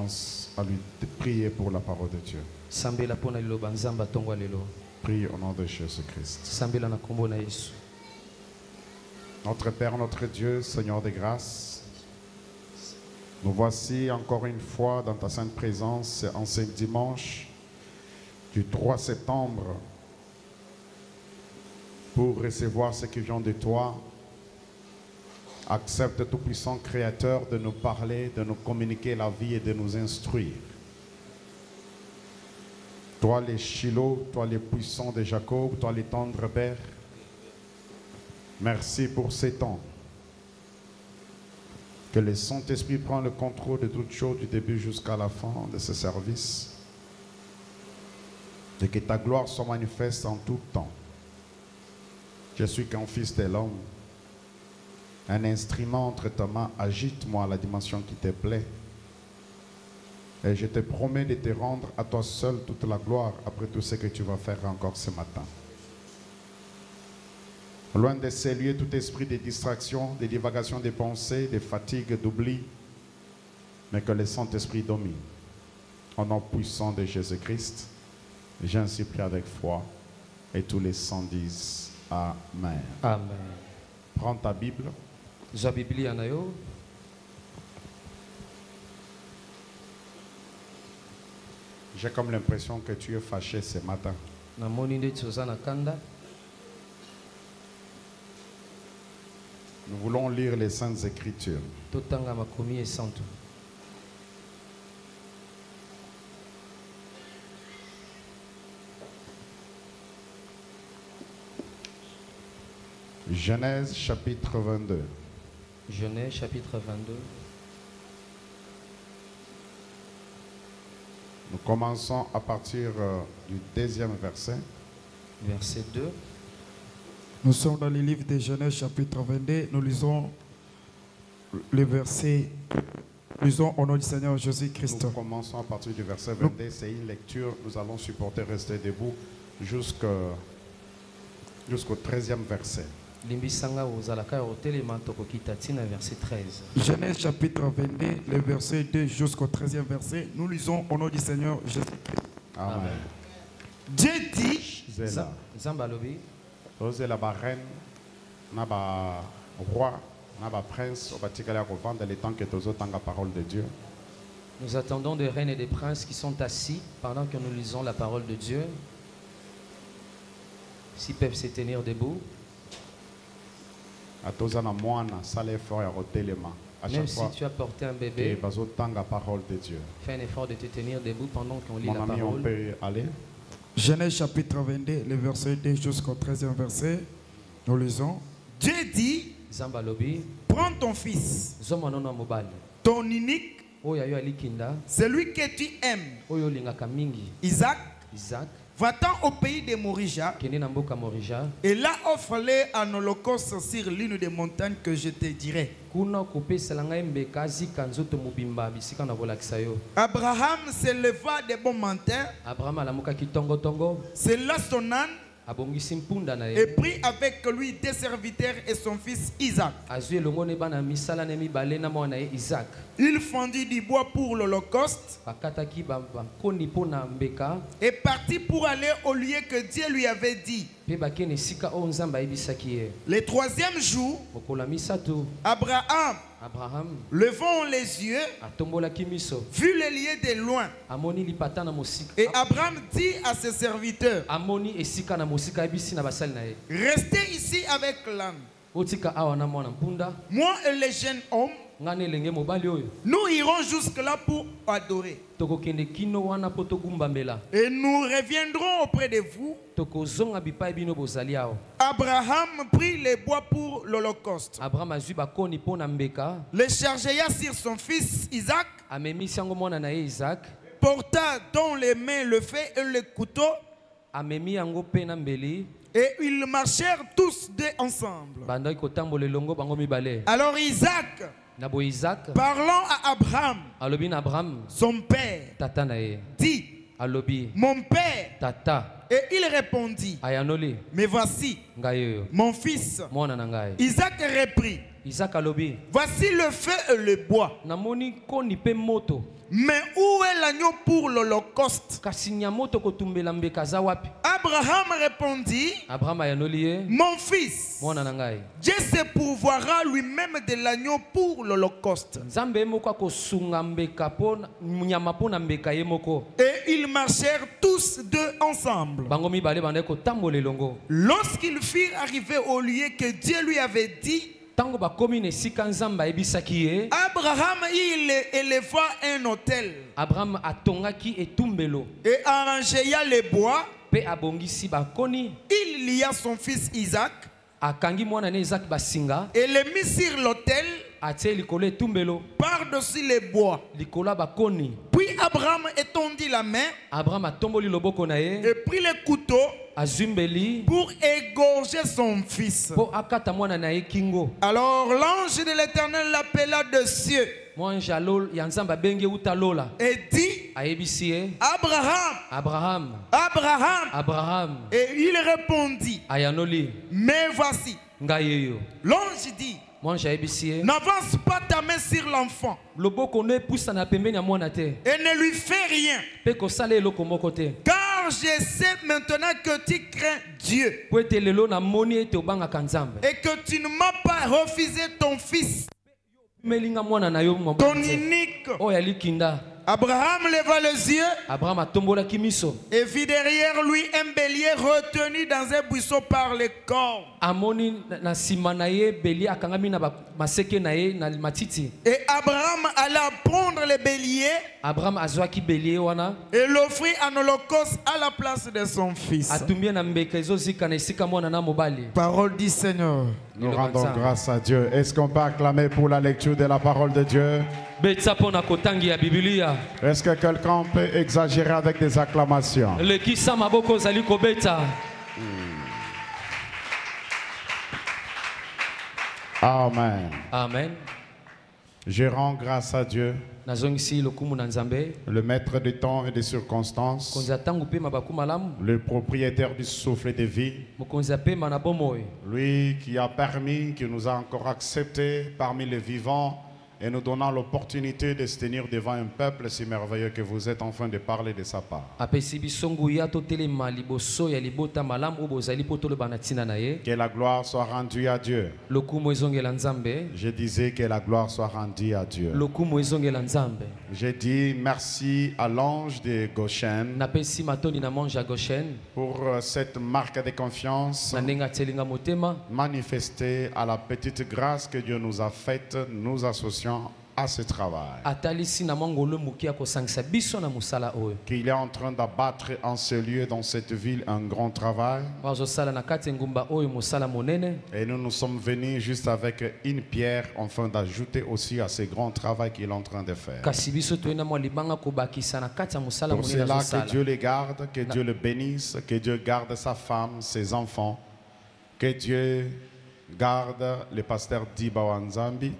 commence à lui prier pour la parole de Dieu. Prie au nom de Jésus-Christ. Notre Père, notre Dieu, Seigneur de grâce, nous voici encore une fois dans ta sainte présence en ce dimanche du 3 septembre pour recevoir ce qui vient de toi. Accepte, tout-puissant Créateur, de nous parler, de nous communiquer la vie et de nous instruire. Toi les Shiloh, toi les puissants de Jacob, toi les tendres Père, merci pour ces temps. Que le Saint-Esprit prenne le contrôle de toutes choses du début jusqu'à la fin de ce service. Et que ta gloire soit manifeste en tout temps. Je suis qu'un fils de l'homme. Un instrument entre tes mains, agite-moi à la dimension qui te plaît. Et je te promets de te rendre à toi seul toute la gloire après tout ce que tu vas faire encore ce matin. Loin de ces lieux, tout esprit de distraction, de divagation des pensées, de fatigue, d'oubli, mais que le Saint-Esprit domine. Au nom puissant de Jésus-Christ, j'ai ainsi prié avec foi et tous les saints disent Amen. Amen. Prends ta Bible. J'ai comme l'impression que tu es fâché ce matin. Nous voulons lire les Saintes Écritures. Genèse chapitre 22. Genèse chapitre 22. Nous commençons à partir du 2e verset. Verset 2. Nous sommes dans le livre de Genèse chapitre 22. Nous lisons le verset. Lisons au nom du Seigneur Jésus-Christ. Nous commençons à partir du verset 22. C'est une lecture. Nous allons supporter rester debout jusqu'au 13e verset. Genèse chapitre 22, le verset 2 jusqu'au 13e verset. Nous lisons au nom du Seigneur Jésus-Christ. Amen. Dieu dit, la reine, la roi, la prince, le temps que tu la parole de Dieu. Nous attendons des reines et des princes qui sont assis pendant que nous lisons la parole de Dieu. S'ils peuvent se tenir debout. Même si tu as porté un bébé, fais un effort de te tenir debout pendant qu'on lit la parole. On peut aller. Genèse chapitre 22, le verset 2 jusqu'au 13e verset. Nous lisons. Dieu dit, prends ton fils, ton unique, celui que tu aimes, Isaac, va-t'en au pays de Morija et là offre-le en holocauste sur l'une des montagnes que je te dirai. Abraham se leva de bon matin, se leva son âne et prit avec lui des serviteurs et son fils Isaac. Il fendit du bois pour l'holocauste et partit pour aller au lieu que Dieu lui avait dit. Le 3e jour, Abraham, levant les yeux, vit les lieux de loin. Et Abraham dit à ses serviteurs, restez ici avec l'âne. Moi et les jeunes hommes, nous irons jusque-là pour adorer. Et nous reviendrons auprès de vous. Abraham prit les bois pour l'holocauste. Le chargea sur son fils Isaac. Porta dans les mains le feu et le couteau. Et ils marchèrent tous deux ensemble. Alors Isaac, parlant à Abraham, son père, dit, mon père. Et il répondit, mais voici mon fils. Isaac reprit, voici le feu et le bois, Mais où est l'agneau pour l'Holocauste? Abraham répondit, mon fils, Dieu se pourvoira lui-même de l'agneau pour l'Holocauste. Et ils marchèrent tous deux ensemble. Lorsqu'ils furent arrivés au lieu que Dieu lui avait dit, Abraham il éleva un autel et arrangea les bois. Il lia son fils Isaac et le mit sur l'autel par-dessus les bois. Puis Abraham étendit la main et prit le couteau pour égorger son fils. Alors l'ange de l'Éternel l'appela de cieux et dit, Abraham, Abraham. Et il répondit, mais voici. L'ange dit, n'avance pas ta main sur l'enfant et ne lui fais rien, car je sais maintenant que tu crains Dieu et que tu ne m'as pas refusé ton fils, ton unique. Abraham leva les yeux et vit derrière lui un bélier retenu dans un buisson par les cornes. Et Abraham alla prendre le bélier et l'offrit en holocauste à la place de son fils. Parole du Seigneur. Nous rendons grâce à Dieu. Est-ce qu'on peut acclamer pour la lecture de la parole de Dieu? Est-ce que quelqu'un peut exagérer avec des acclamations? Amen. Amen. Je rends grâce à Dieu, le maître du temps et des circonstances, le propriétaire du souffle de vie, lui qui a permis, qui nous a encore acceptés parmi les vivants et nous donnant l'opportunité de se tenir devant un peuple si merveilleux que vous êtes en train de parler de sa part. Que la gloire soit rendue à Dieu. Je disais que la gloire soit rendue à Dieu. J'ai dit merci à l'ange de Goshen pour cette marque de confiance manifestée à la petite grâce que Dieu nous a faite, nous associant à ce travail. Qu'il est en train d'abattre en ce lieu, dans cette ville, un grand travail. Et nous nous sommes venus juste avec une pierre, afin d'ajouter aussi à ce grand travail qu'il est en train de faire. Pour cela, que Dieu les garde, que Dieu le bénisse, que Dieu garde sa femme, ses enfants, que Dieu garde le pasteur Diba Wanzambi.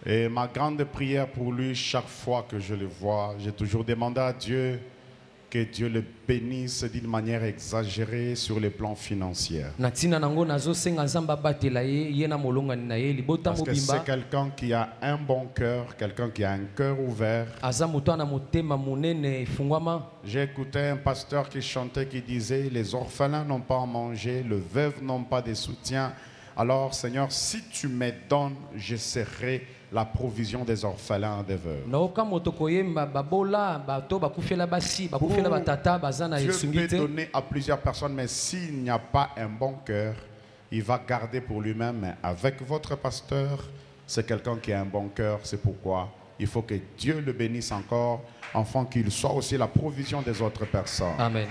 Et ma grande prière pour lui, chaque fois que je le vois, j'ai toujours demandé à Dieu que Dieu le bénisse d'une manière exagérée sur le plan financier. Parce que c'est quelqu'un qui a un bon cœur, quelqu'un qui a un cœur ouvert. J'ai écouté un pasteur qui chantait, qui disait, les orphelins n'ont pas à manger, les veuves n'ont pas de soutien. Alors Seigneur, si tu me donnes, je serai la provision des orphelins et des veuves. Dieu peut donner à plusieurs personnes, mais s'il n'y a pas un bon cœur, il va garder pour lui-même. Mais avec votre pasteur, c'est quelqu'un qui a un bon cœur. C'est pourquoi il faut que Dieu le bénisse encore, afin qu'il soit aussi la provision des autres personnes. Amen.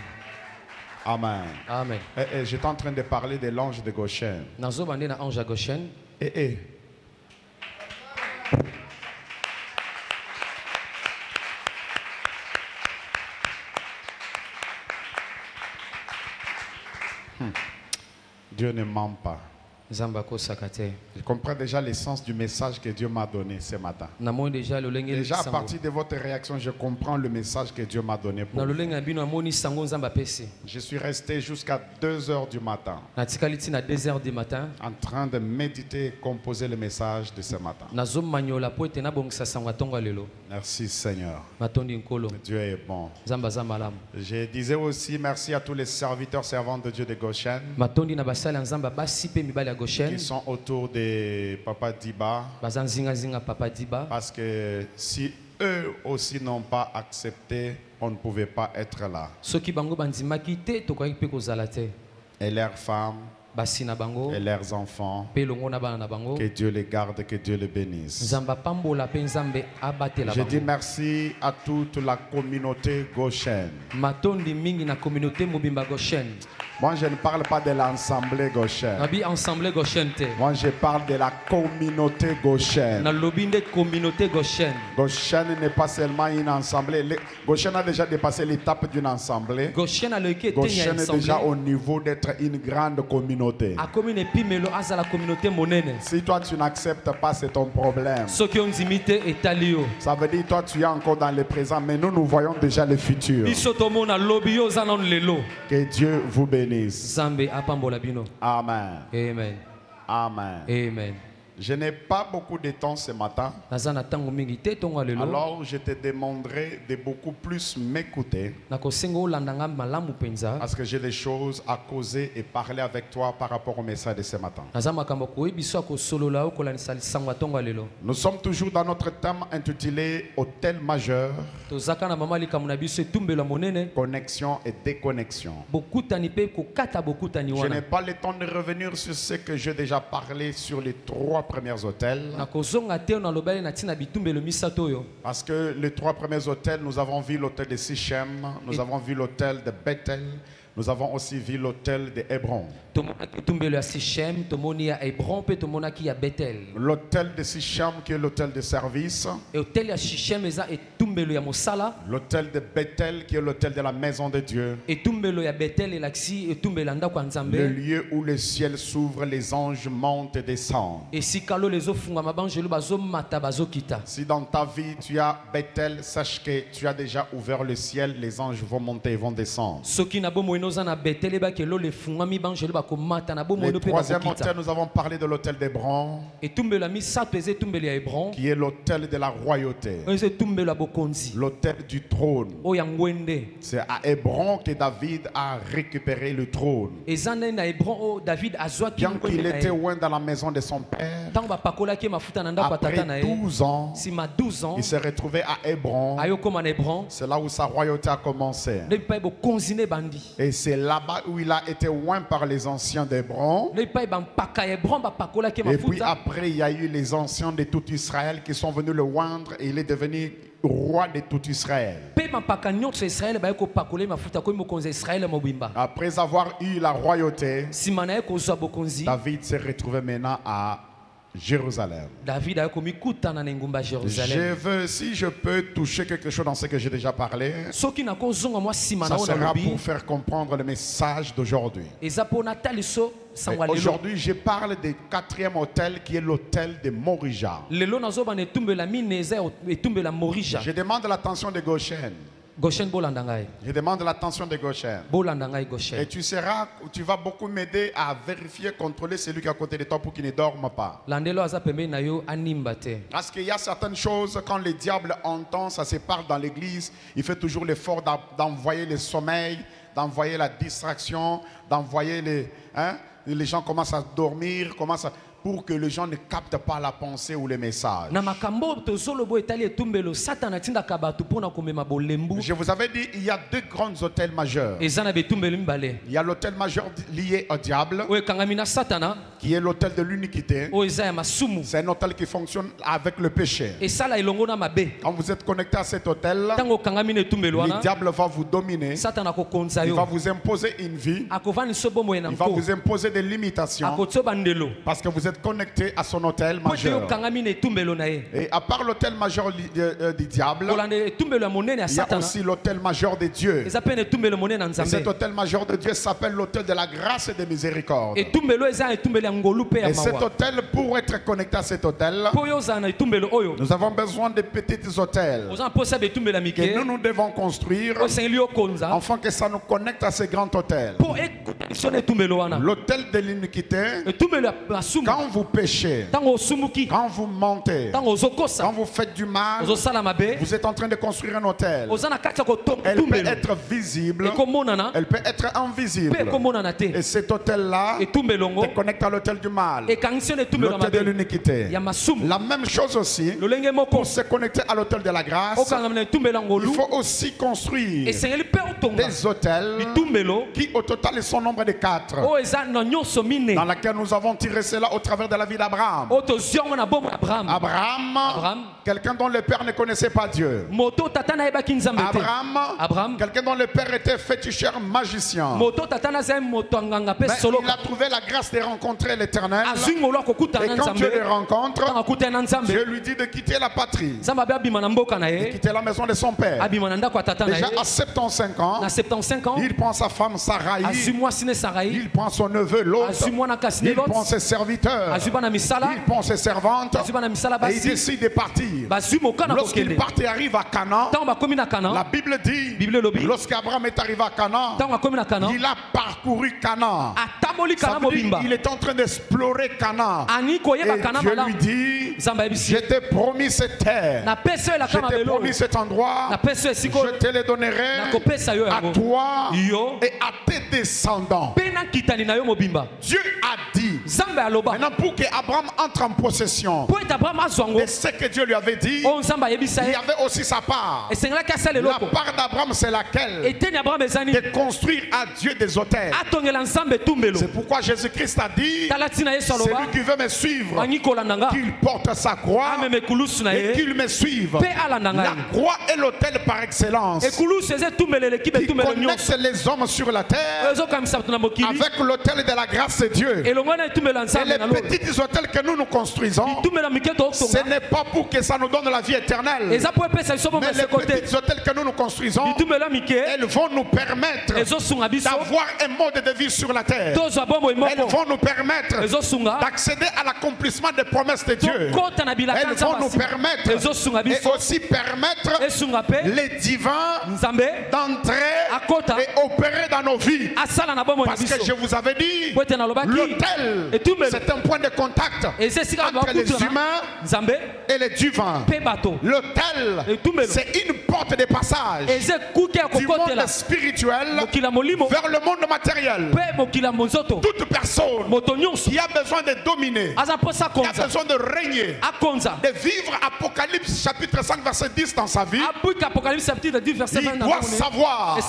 Amen. Amen. J'étais en train de parler de l'ange de Goshen. Dieu ne ment pas. Je comprends déjà l'essence du message que Dieu m'a donné ce matin. Déjà à partir de votre réaction, je comprends le message que Dieu m'a donné pour vous. Je suis resté jusqu'à 2 heures du matin en train de méditer et composer le message de ce matin. Merci Seigneur. Dieu est bon. Je disais aussi merci à tous les serviteurs, servantes de Dieu de Goshen qui sont autour de Papa Diba, parce que si eux aussi n'ont pas accepté, on ne pouvait pas être là. Et leurs femmes et leurs enfants, que Dieu les garde, que Dieu les bénisse. Je dis merci à toute la communauté Goshen. Moi, je ne parle pas de l'Assemblée Goshen. Moi, je parle de la communauté Goshen. Goshen n'est pas seulement une assemblée. Goshen a déjà dépassé l'étape d'une assemblée. Goshen est déjà au niveau d'être une grande communauté. Si toi, tu n'acceptes pas, c'est ton problème. Ça veut dire toi, tu es encore dans le présent, mais nous, nous voyons déjà le futur. Que Dieu vous bénisse. Amen. Amen. Amen. Amen. Je n'ai pas beaucoup de temps ce matin. Alors je te demanderai de beaucoup plus m'écouter. Parce que j'ai des choses à causer et parler avec toi par rapport au message de ce matin. Nous sommes toujours dans notre thème intitulé Autel majeur, connexion et déconnexion. Je n'ai pas le temps de revenir sur ce que j'ai déjà parlé sur les 3 premiers hôtels. Parce que les 3 premiers hôtels, nous avons vu l'hôtel de Sichem, nous avons vu l'hôtel de Bethel, nous avons aussi vu l'hôtel de Hébron. L'hôtel de Sichem qui est l'hôtel de service. L'hôtel de Bethel qui est l'hôtel de la maison de Dieu. Le lieu où le ciel s'ouvre, les anges montent et descendent. Si dans ta vie tu as Bethel, sache que tu as déjà ouvert le ciel, les anges vont monter et vont descendre. Le 3e hôtel, nous avons parlé de l'hôtel d'Hébron, qui est l'hôtel de la royauté, l'hôtel du trône. C'est à Hébron que David a récupéré le trône. Bien qu'il était loin dans la maison de son père, après 12 ans, il s'est retrouvé à Hébron. C'est là où sa royauté a commencé. Et c'est là-bas où il a été oint par les anciens d'Hébron. Et puis après, il y a eu les anciens de tout Israël qui sont venus le oindre et il est devenu roi de tout Israël. Après avoir eu la royauté, David s'est retrouvé maintenant à Jérusalem. Je veux, si je peux toucher quelque chose dans ce que j'ai déjà parlé, ça sera pour faire comprendre le message d'aujourd'hui. Aujourd'hui, je parle du 4e hôtel qui est l'hôtel de Morija. Je demande l'attention de Goshen. Je demande l'attention de Goshen. Et tu vas beaucoup m'aider à vérifier, contrôler celui qui est à côté de toi pour qu'il ne dorme pas. Parce qu'il y a certaines choses, quand le diable entend, ça se parle dans l'église, il fait toujours l'effort d'envoyer le sommeil, d'envoyer la distraction, d'envoyer les gens commencent à dormir, pour que les gens ne captent pas la pensée ou le message. Je vous avais dit, il y a 2 grands hôtels majeurs. Il y a l'hôtel majeur lié au diable, qui est l'hôtel de l'iniquité. C'est un hôtel qui fonctionne avec le péché. Quand vous êtes connecté à cet hôtel, le diable va vous dominer. Il va vous imposer une vie. Il va vous imposer des limitations. Parce que vous êtes connecté à son hôtel majeur. Et à part l'hôtel majeur du diable, il y a aussi l'hôtel majeur de Dieu. Et cet hôtel majeur de Dieu s'appelle l'hôtel de la grâce et de miséricorde. Et cet hôtel, pour être connecté à cet hôtel, nous avons besoin de petits hôtels que nous devons construire afin que ça nous connecte à ce grand hôtel. L'hôtel de l'iniquité, quand vous péchez, quand vous mentez, quand vous faites du mal, vous êtes en train de construire un hôtel. Elle peut être visible, elle peut être invisible. Et cet hôtel-là te connecte à l'hôtel du mal, l'hôtel de l'iniquité. La même chose aussi, pour se connecter à l'hôtel de la grâce, il faut aussi construire des hôtels qui au total sont nombre de 4, dans laquelle nous avons tiré cela au travers de la vie d'Abraham. Abraham, quelqu'un dont le père ne connaissait pas Dieu. Abraham, quelqu'un dont le père était féticheur magicien. Mais il a trouvé la grâce de rencontrer l'Éternel. Et quand Dieu le rencontre, Dieu lui dit de quitter la patrie, de quitter la maison de son père. Déjà à 75 ans, il prend sa femme Sarai, il prend son neveu Lot, il prend ses serviteurs, il prend ses servantes, et il décide de partir. Lorsqu'il part et arrive à Canaan, la Bible dit, lorsqu'Abraham est arrivé à Canaan, il a parcouru Canaan. Il est en train d'explorer Canaan. Et Dieu lui dit, je t'ai promis cette terre, je t'ai promis cet endroit, je te le donnerai à toi et à tes descendants. Dieu a dit, maintenant pour qu'Abraham entre en possession de ce que Dieu lui avait dit, il y avait aussi sa part. La part d'Abraham, c'est laquelle? De construire à Dieu des hôtels. C'est pourquoi Jésus-Christ a dit, celui qui veut me suivre, qu'il porte sa croix et qu'il me suive. La croix est l'autel par excellence qui connecte les hommes sur la terre avec l'autel de la grâce de Dieu. Et les petits hôtels que nous construisons, ce n'est pas pour que ça nous donne la vie éternelle, mais les petits hôtels que nous construisons, elles vont nous permettre d'avoir un mode de vie sur la terre. Elles vont nous permettre d'accéder à l'accomplissement des promesses de Dieu. Elles vont nous permettre et aussi permettre les divins d'entrer et opérer dans nos vies. Parce que je vous avais dit, l'autel, c'est un point de contact entre les humains et les divins. L'autel, c'est une porte de passage du monde spirituel vers le monde matériel. Toute personne qui a besoin de dominer, qui a besoin de régner, de vivre Apocalypse chapitre 5 verset 10 dans sa vie, il doit savoir,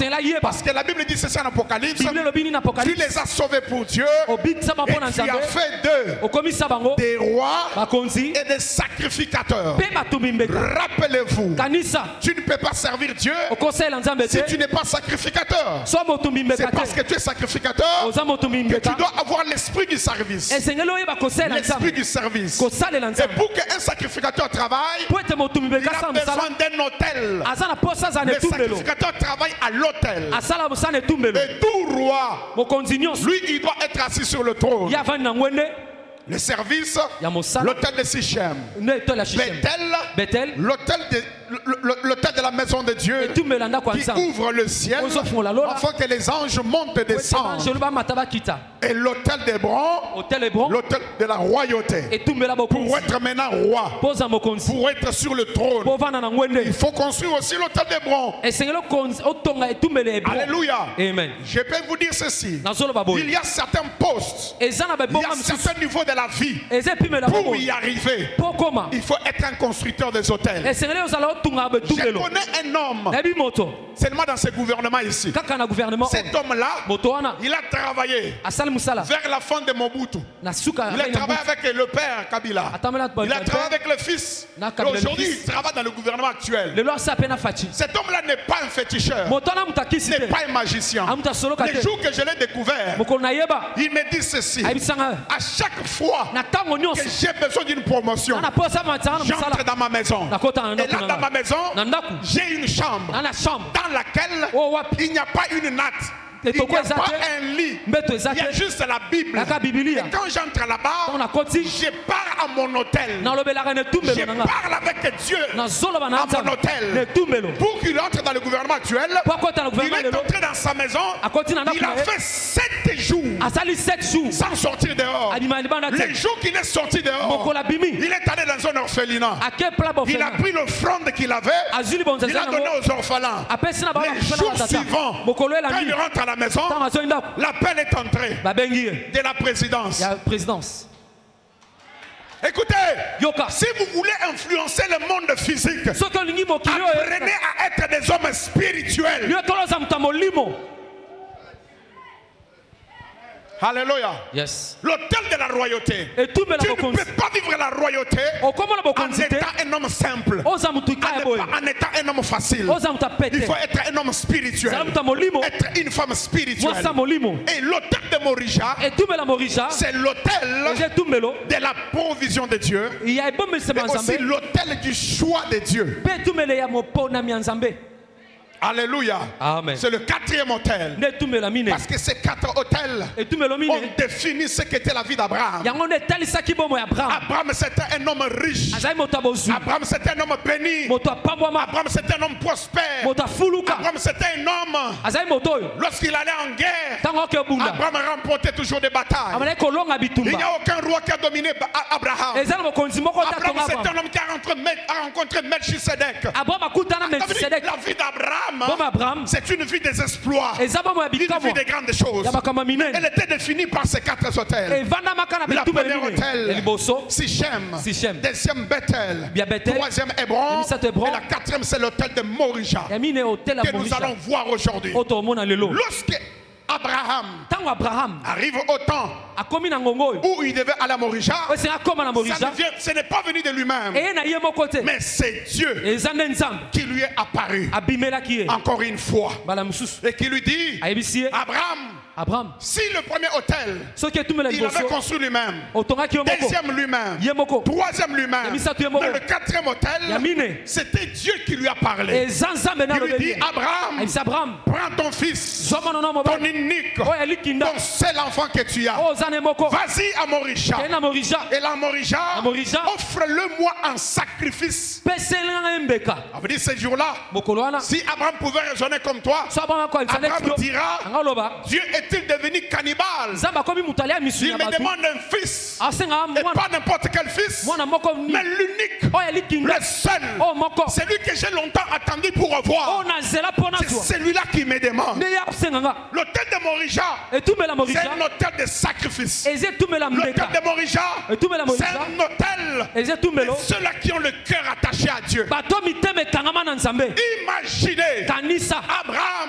parce que la Bible dit ceci en Apocalypse, tu les as sauvés pour Dieu et tu as fait d'eux des rois et des sacrificateurs. Rappelez-vous, tu ne peux pas servir Dieu si tu n'es pas sacrificateur. C'est parce que tu es sacrificateur que tu dois avoir l'esprit du service. L'esprit du service. Et pour qu'un sacrificateur travaille, il a besoin d'un hôtel. Le sacrificateur travaille à l'hôtel. Et tout roi, lui, il doit être assis sur le trône. Le service, l'hôtel de Sichem, Bethel, l'hôtel de la maison de Dieu qui ouvre le ciel afin que les anges montent et descendent. Et l'hôtel d'Hébron, l'hôtel de la royauté, pour être maintenant roi, pour être sur le trône, il faut construire aussi l'hôtel d'Hébron. Alléluia. Amen. Je peux vous dire ceci, il y a certains postes, il y a certains niveaux de la vie. Pour y arriver, il faut être un constructeur des hôtels. Je connais un homme seulement dans ce gouvernement ici. Cet homme-là, il a travaillé vers la fin de Mobutu. Il a travaillé avec le père Kabila. Il a travaillé avec le fils. Et aujourd'hui, il travaille dans le gouvernement actuel. Cet homme-là n'est pas un féticheur, n'est pas un magicien. Le jour que je l'ai découvert, il me dit ceci: à chaque fois que j'ai besoin d'une promotion, j'entre dans ma maison. Et là, dans ma maison, j'ai une chambre dans laquelle il n'y a pas une natte. il n'y a pas un lit. Il y a juste la Bible. Et quand j'entre là-bas, je pars à mon hôtel. Je parle avec Dieu à mon hôtel. Pour qu'il entre dans le gouvernement actuel, il est entré dans sa maison. Il a fait 7 jours sans sortir dehors. Les jours qu'il est sorti dehors, il est allé dans un orphelinat. Il a pris l'offrande qu'il avait. Il a donné aux orphelins. Les jours suivants, quand il rentre à la maison, l'appel est entré de la présidence. Écoutez, si vous voulez influencer le monde physique, apprenez à être des hommes spirituels. Alléluia. Yes. L'autel de la royauté. Tu ne peux pas vivre la royauté en étant un homme simple, en étant un homme facile. Il faut être un homme spirituel, être une femme spirituelle. Et l'autel de Morija, c'est l'autel de la provision de Dieu, mais aussi l'autel du choix de Dieu. Alléluia. C'est le 4e autel. Parce que ces 4 autels ont défini ce qu'était la vie d'Abraham. Abraham c'était un homme riche. Abraham c'était un homme béni. Abraham c'était un homme prospère. Abraham c'était un homme, lorsqu'il allait en guerre, Abraham remportait toujours des batailles. Il n'y a aucun roi qui a dominé Abraham. Abraham c'est un homme qui a rencontré Melchisedec. La vie d'Abraham, c'est une vie des exploits, une vie des grandes choses. Elle était définie par ces 4 autels. La première autel, Sichem. Deuxième, Bethel. Troisième, Hébron. Et la 4e, c'est l'autel de Morija, que nous allons voir aujourd'hui. Lorsque Abraham arrive au temps où il devait aller à Morija, ce n'est pas venu de lui-même, mais c'est Dieu qui lui est apparu encore une fois et qui lui dit: Abraham, si le premier hôtel, il avait construit lui-même, deuxième lui-même, troisième lui-même, mais le 4e hôtel, c'était Dieu qui lui a parlé. Il lui dit: Abraham, prends ton fils, ton unique, ton seul enfant que tu as, vas-y à Morija, et là Morija, offre-le-moi en sacrifice. Ça veut dire ces jours-là, si Abraham pouvait raisonner comme toi, Abraham dira: Dieu est-il devenu cannibale? Il me demande un fils, et pas n'importe quel fils, mais l'unique, le seul, celui que j'ai longtemps attendu pour revoir. C'est celui-là qui me demande. L'autel de Morija, c'est un autel de sacrifice. L'autel de Morija, c'est un autel de ceux-là qui ont le cœur attaché à Dieu. Imaginez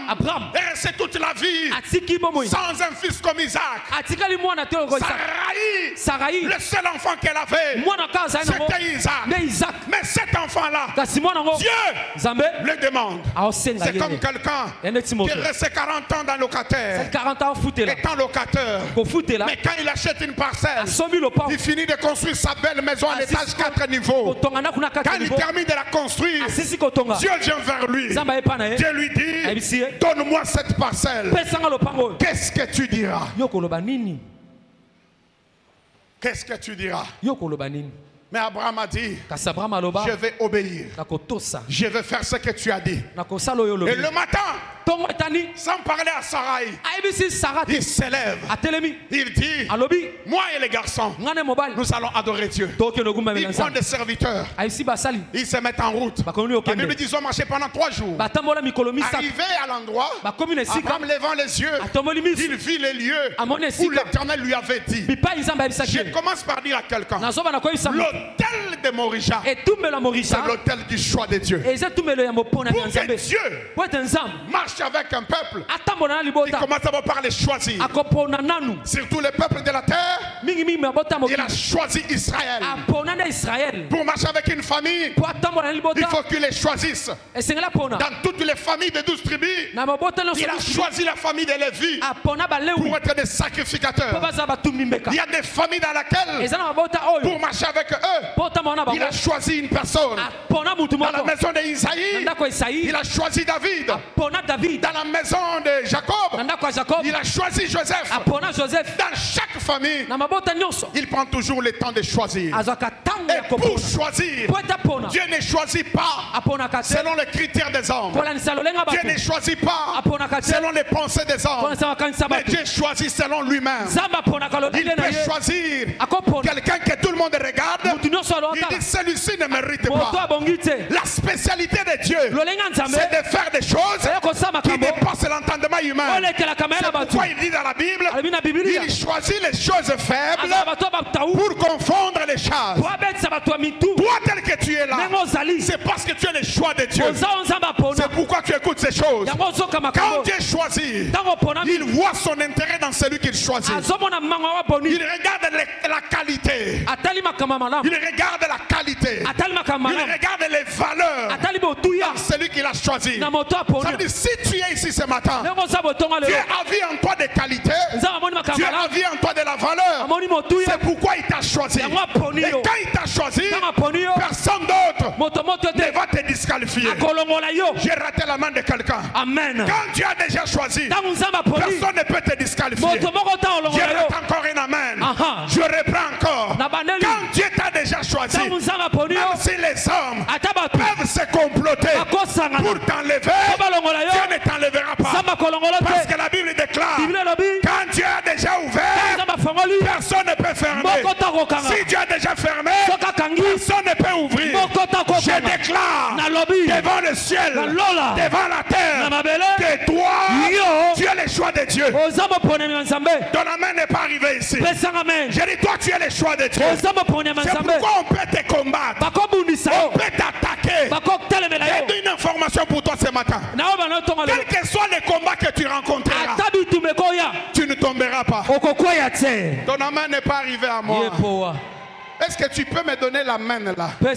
Abraham est resté toute la vie sans un fils comme Isaac. Sarai, le seul enfant qu'elle avait, c'était Isaac. Mais cet enfant-là, Dieu le demande. C'est comme quelqu'un qui est resté 40 ans dans le locataire, étant locateur. Mais quand il achète une parcelle, il finit de construire sa belle maison à l'étage 4 niveaux. Quand il termine de la construire, Dieu vient vers lui. Dieu lui dit: donne-moi cette parcelle. Qu'est-ce que tu diras? Qu'est-ce que tu diras? Mais Abraham a dit: je vais obéir. Je vais faire ce que tu as dit. Et le matin, sans parler à Sarai, il s'élève. Il dit: moi et les garçons, nous allons adorer Dieu. Il prend des serviteurs. Ils se mettent en route. La Bible dit: ils ont marché pendant 3 jours. Arrivé à l'endroit, Abraham levant les yeux, il vit les lieux où l'Éternel lui avait dit. Je commence par dire à quelqu'un: l'autel de Morija, c'est l'autel du choix de Dieu. Pour que Dieu marche avec un peuple, il commence d'abord par les choisir. Surtout les peuples de la terre, il a choisi Israël. Pour marcher avec une famille, il faut qu'il les choisisse. Dans toutes les familles de 12 tribus, il a choisi la famille de Lévi pour être des sacrificateurs. Il y a des familles dans lesquelles, pour marcher avec eux, il a choisi une personne. Dans la maison d'Isaïe, il a choisi David. Dans la maison de Jacob, Il a choisi Joseph. Dans chaque famille, il prend toujours le temps de choisir. Et pour choisir, Dieu ne choisit pas selon les critères des hommes. Dieu ne choisit pas selon les pensées des hommes. Mais Dieu choisit selon lui-même. Il peut choisir quelqu'un que tout le monde regarde. Il dit celui-ci ne mérite pas. La spécialité de Dieu, c'est de faire des choses qui dépassent l'entendement humain. C'est pourquoi il dit dans la Bible, il choisit les choses faibles pour confondre les choses. Toi tel que tu es là, c'est parce que tu es le choix de Dieu. C'est pourquoi tu écoutes ces choses. Quand Dieu choisit, il voit son intérêt dans celui qu'il choisit. Il regarde la qualité. Il regarde la qualité. Il regarde les valeurs dans celui qu'il a choisi. Ça veut dire, si tu es ici ce matin, Dieu a vu en toi des qualités. Dieu a vu en toi de la valeur. C'est pourquoi il t'a choisi. Et quand il t'a choisi, personne d'autre ne va te disqualifier. J'ai raté la main de quelqu'un. Quand Dieu a déjà choisi, personne ne peut te disqualifier. Je rate encore une amen. Je reprends encore. Quand Dieu t'a déjà choisi, même si les hommes peuvent se comploter pour t'enlever, Dieu ne t'enlèvera pas. Parce que la Bible déclare, quand Dieu a déjà ouvert, personne ne peut fermer. Si Dieu a déjà fermé, personne ne peut ouvrir. Je déclare devant le ciel, devant la terre, que toi, tu es le choix de Dieu. Ton amen n'est pas arrivé ici. Je dis, toi, tu es le choix de Dieu. C'est pourquoi on peut te combattre. On peut t'attaquer. J'ai une information pour toi ce matin. Quel que soit le combat que tu rencontreras, tu ne tomberas pas. Ton amen n'est pas arrivé à moi. Est-ce que tu peux me donner la main là? Je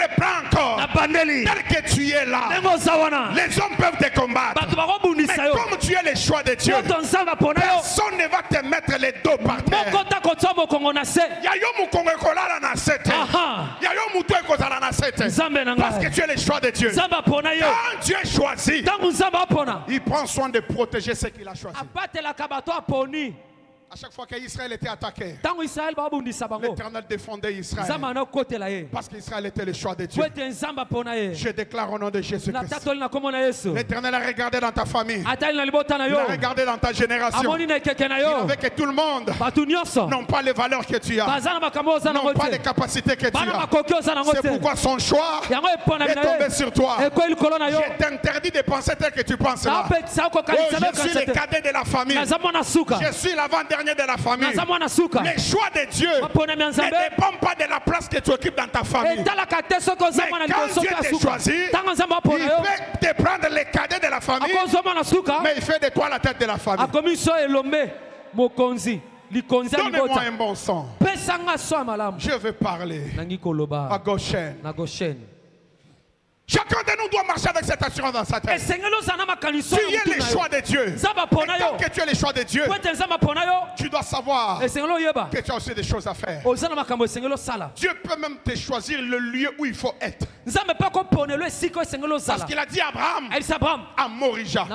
reprends encore. Tel que tu es là, les hommes peuvent te combattre. Mais comme tu es le choix de Dieu, personne ne va te mettre les dos par terre. Parce que tu es le choix de Dieu. Quand Dieu choisit, il prend soin de protéger ce qu'il a choisi. À chaque fois qu'Israël était attaqué, l'Éternel défendait Israël. Parce qu'Israël était le choix de Dieu. Je déclare au nom de Jésus-Christ. L'Éternel a regardé dans ta famille. Il a regardé dans ta génération. Il veut que tout le monde n'ont pas les valeurs que tu as, n'ont pas les capacités que tu as. C'est pourquoi son choix est tombé sur toi. Je t'interdis de penser tel que tu penses là. Oh, je suis le cadet de la famille. Je suis l'avant-dernier de la famille. Le choix de Dieu ne dépend pas de la place que tu occupes dans ta famille. Mais quand Dieu t'a choisi, il fait te prendre les cadets de la famille, mais il fait de toi la tête de la famille. Donnez-moi un bon son. Je veux parler à Goshen. Chacun de nous doit marcher avec cette assurance dans sa tête. Tu es le choix de Dieu. Et tant que tu es le choix de Dieu, tu dois savoir que tu as aussi des choses à faire. Dieu peut même te choisir le lieu où il faut être. Parce qu'il a dit à Abraham, à Morija,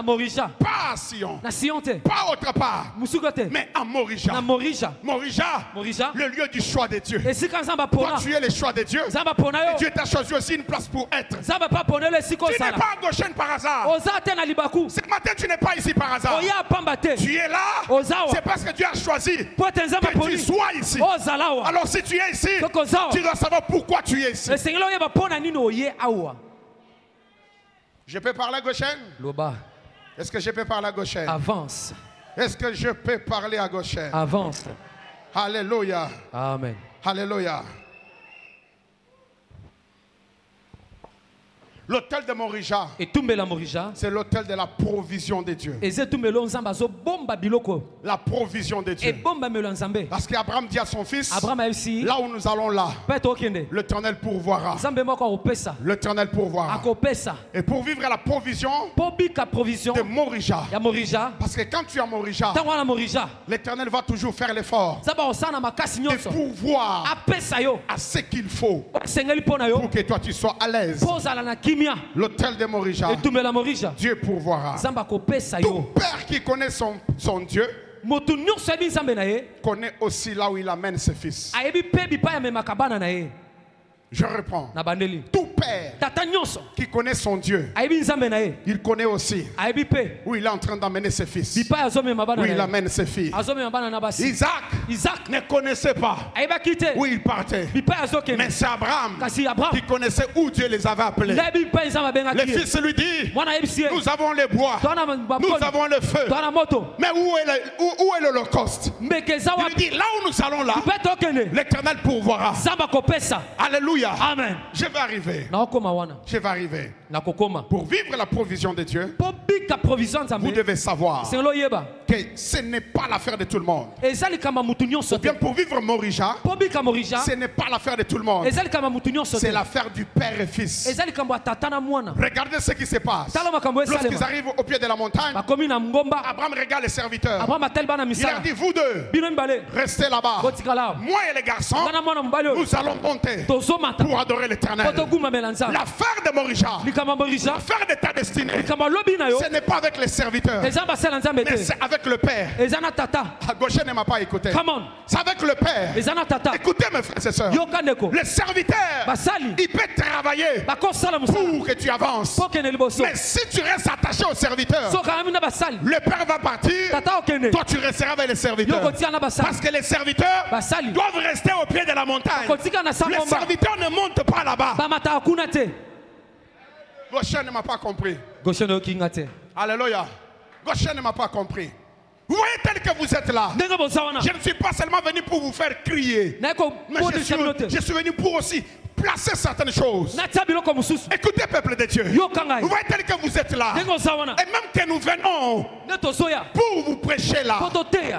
pas à Sion, pas autre part, mais à Morija. Morija, le lieu du choix de Dieu. Toi, tu es le choix de Dieu. Et Dieu t'a choisi aussi une place pour être. Tu n'es pas à Goshen par hasard. Ce matin, tu n'es pas ici par hasard. Tu es là, c'est parce que Dieu a choisi que tu sois ici. Alors si tu es ici, tu dois savoir pourquoi tu es ici. Je peux parler à Goshen? Est-ce que je peux parler à Goshen? Avance. Est-ce que je peux parler à Goshen? Avance. Alléluia. Amen. Alléluia. L'autel de Morija, c'est l'autel de la provision de Dieu. La provision de Dieu. Parce qu'Abraham dit à son fils, là où nous allons là, l'Éternel pourvoira. L'Éternel pourvoira. Et pour vivre la provision de Morija, parce que quand tu es à Morija, l'Éternel va toujours faire l'effort de pourvoir à ce qu'il faut pour que toi tu sois à l'aise. L'autel de Morija, Dieu pourvoira. Tout père qui connaît son Dieu connaît aussi là où il amène ses fils. Je reprends. Tout père qui connaît son Dieu, il connaît aussi où il est en train d'amener ses fils, où il amène ses filles. Isaac ne connaissait pas où il partait, mais c'est Abraham qui connaissait où Dieu les avait appelés. Le fils lui dit, nous avons les bois, nous avons le feu, mais où est l'Holocauste? Il lui dit, là où nous allons là, l'Éternel pourvoira. Alléluia. Amen. Je vais arriver. Je vais arriver. Pour vivre la provision de Dieu, vous devez savoir que ce n'est pas l'affaire de tout le monde. Ou bien pour vivre Morija, ce n'est pas l'affaire de tout le monde. C'est l'affaire du père et fils. Regardez ce qui se passe. Lorsqu'ils arrivent au pied de la montagne, Abraham regarde les serviteurs. Il leur dit, vous deux, restez là-bas. Moi et les garçons, nous allons monter pour adorer l'Éternel. L'affaire de Morija, l'affaire de ta destinée, ce n'est pas avec les serviteurs, mais c'est avec le Père. Gaucher ne m'a pas écouté. C'est avec le Père. Écoutez mes frères et sœurs, le serviteur, il peut travailler pour que tu avances. Mais si tu restes attaché au serviteur, le Père va partir, toi tu resteras avec les serviteurs. Parce que les serviteurs doivent rester au pied de la montagne. Les serviteurs ne montent pas là-bas. Gaucher ne m'a pas compris. Alléluia. Gaucher ne m'a pas compris. Vous voyez tel que vous êtes là. Je ne suis pas seulement venu pour vous faire crier, mais je suis venu pour aussi placer certaines choses. Écoutez, peuple de Dieu. Vous voyez tel que vous êtes là. Et même que nous venons pour vous prêcher là.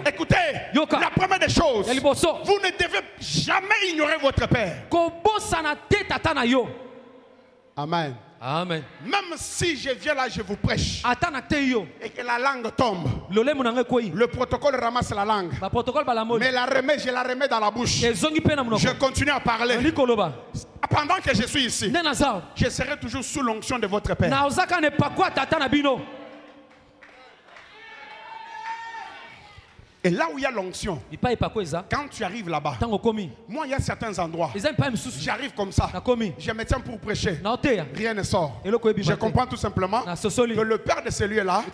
Écoutez, la première des choses, vous ne devez jamais ignorer votre Père. Amen. Amen. Même si je viens là, je vous prêche et que la langue tombe, le protocole ramasse la langue, mais je la remets dans la bouche. Je continue à parler. Pendant que je suis ici, je serai toujours sous l'onction de votre Père. Et là où il y a l'onction, quand tu arrives là-bas, moi il y a certains endroits, j'arrive comme ça, je me tiens pour prêcher, rien ne sort. Je comprends tout simplement que le Père de ce lieu-là,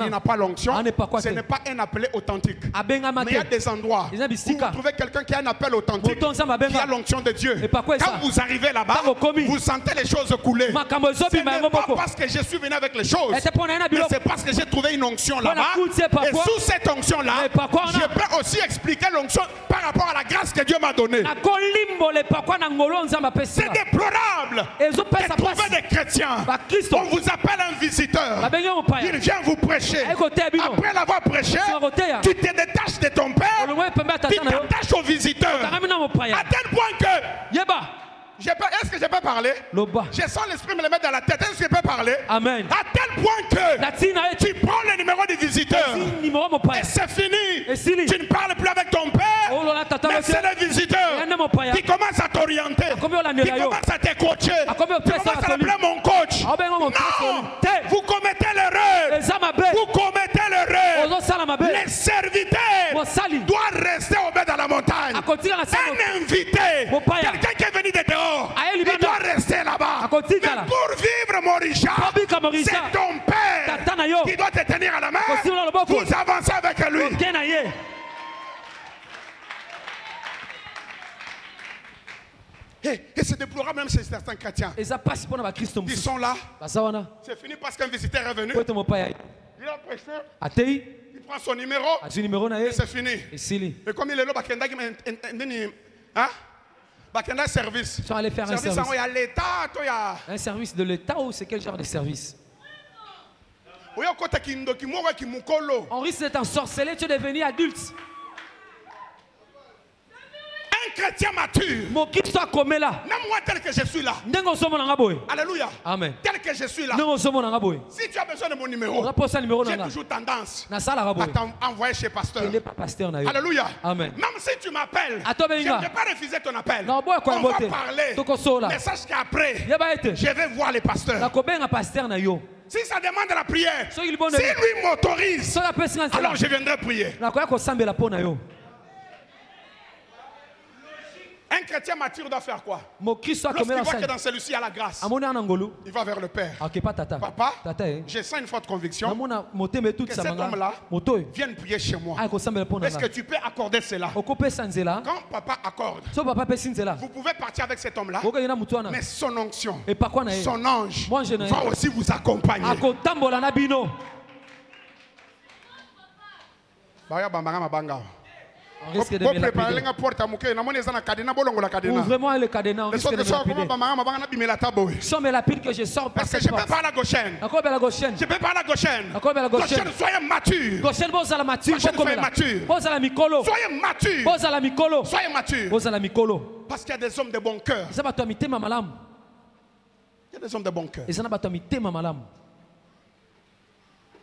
il n'a pas l'onction, ce n'est pas un appel authentique. Mais il y a des endroits où vous trouvez quelqu'un qui a un appel authentique, qui a l'onction de Dieu. Quand vous arrivez là-bas, vous sentez les choses couler. Ce n'est pas parce que je suis venu avec les choses, mais c'est parce que j'ai trouvé une onction là-bas. Et sous cette onction-là, je peux aussi expliquer l'onction par rapport à la grâce que Dieu m'a donnée. C'est déplorable de trouver des chrétiens. On vous appelle un visiteur. Il vient vous prêcher. Après l'avoir prêché, tu te détaches de ton Père. Tu t'attaches au visiteur. À tel point que... Est-ce que je peux parler? Je sens l'esprit me le mettre dans la tête. Est-ce que je peux parler? Amen. À tel point que tu prends le numéro du visiteur et c'est fini. Tu ne parles plus avec ton père, mais c'est le visiteur qui commence à t'orienter, qui commence à te coacher, qui commence à l'appeler mon coach. Non, vous commettez l'erreur. Vous commettez l'erreur. Les serviteurs doivent rester au bas de la montagne. Un invité, quelqu'un qui est venu de dehors, il doit rester là-bas. Mais pour vivre Morija, c'est ton Père qui doit te tenir à la main. Vous avancez avec lui. Et c'est déplorable même chez certains chrétiens. Ils sont là. C'est fini parce qu'un visiteur est venu. Il a prêché. Il prend son numéro. Et c'est fini. Et comme il est là, Ils sont allés faire un service. Un service de l'État ou c'est quel genre de service? On risque d'être ensorcelé, tu es devenu adulte. Un chrétien mature. Même moi tel que je suis là. Alléluia. Amen. Tel que je suis là. Si tu as besoin de mon numéro, j'ai toujours tendance à t'envoyer chez pasteur. Alléluia. Amen. Même si tu m'appelles, je ne vais pas refuser ton appel. On va parler. Mais sache qu'après, je vais voir les pasteurs. Si ça demande la prière, si lui m'autorise, alors je viendrai prier. Un chrétien mature doit faire quoi? Lorsqu'il voit que dans celui-ci il y a la grâce, il va vers le Père. Papa, j'ai ça une forte conviction que cet homme-là vienne prier chez moi. Est-ce que tu peux accorder cela? Quand papa accorde, vous pouvez partir avec cet homme-là, mais son onction, son ange va aussi vous accompagner. Ouvrez-moi le cadenas. Somme la pile que je sors parce que je peux pas la gauchaine. Je peux pas la gauchaine. Gauchaine, soyez mature. Gauchaine, vous allez mature. Soyez mature. Vous allez mikolo. Soyez mature. Vous allez mikolo. Soyez mature. Vous allez mikolo. Parce qu'il y a des hommes de bon cœur. Il y a des hommes de bon cœur.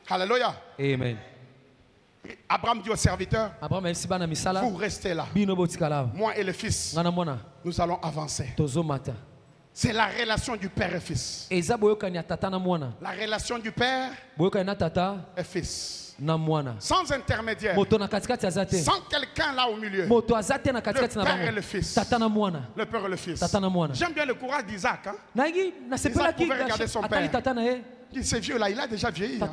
Alléluia. Amen. Abraham dit au serviteur, vous restez là. Moi et le fils, nous allons avancer. C'est la relation du père et fils. La relation du père et fils. Sans intermédiaire. Sans quelqu'un là au milieu. Le père et le fils. Le père et le fils. J'aime bien le courage d'Isaac. Isaac pouvait regarder son père. Ce vieux-là, il a déjà vieilli. Où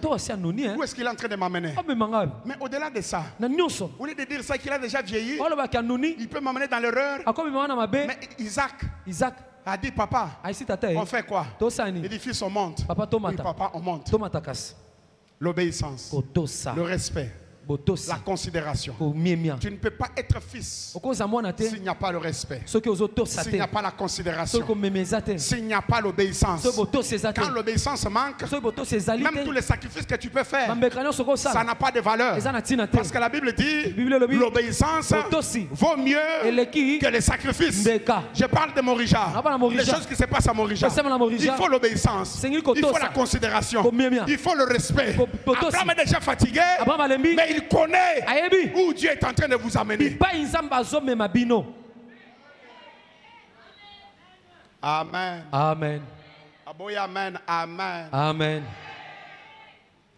est-ce qu'il est en train de m'amener? Mais au-delà de ça, au lieu de dire ça qu'il a déjà vieilli, il peut m'amener dans l'erreur. Mais Isaac a dit, papa, on fait quoi? Il dit, fils, on monte. Oui, papa, on monte. L'obéissance, le respect, la considération. Tu ne peux pas être fils s'il n'y a pas le respect, s'il n'y a pas la considération, s'il n'y a pas l'obéissance. Quand l'obéissance manque, même tous les sacrifices que tu peux faire, ça n'a pas de valeur. Parce que la Bible dit l'obéissance vaut mieux que les sacrifices. Je parle de Morija. Les choses qui se passent à Morija. Il faut l'obéissance, il faut la considération, il faut le respect. Abraham est déjà fatigué, mais il connaît où Dieu est en train de vous amener. Amen. Amen. Amen. Amen. Amen.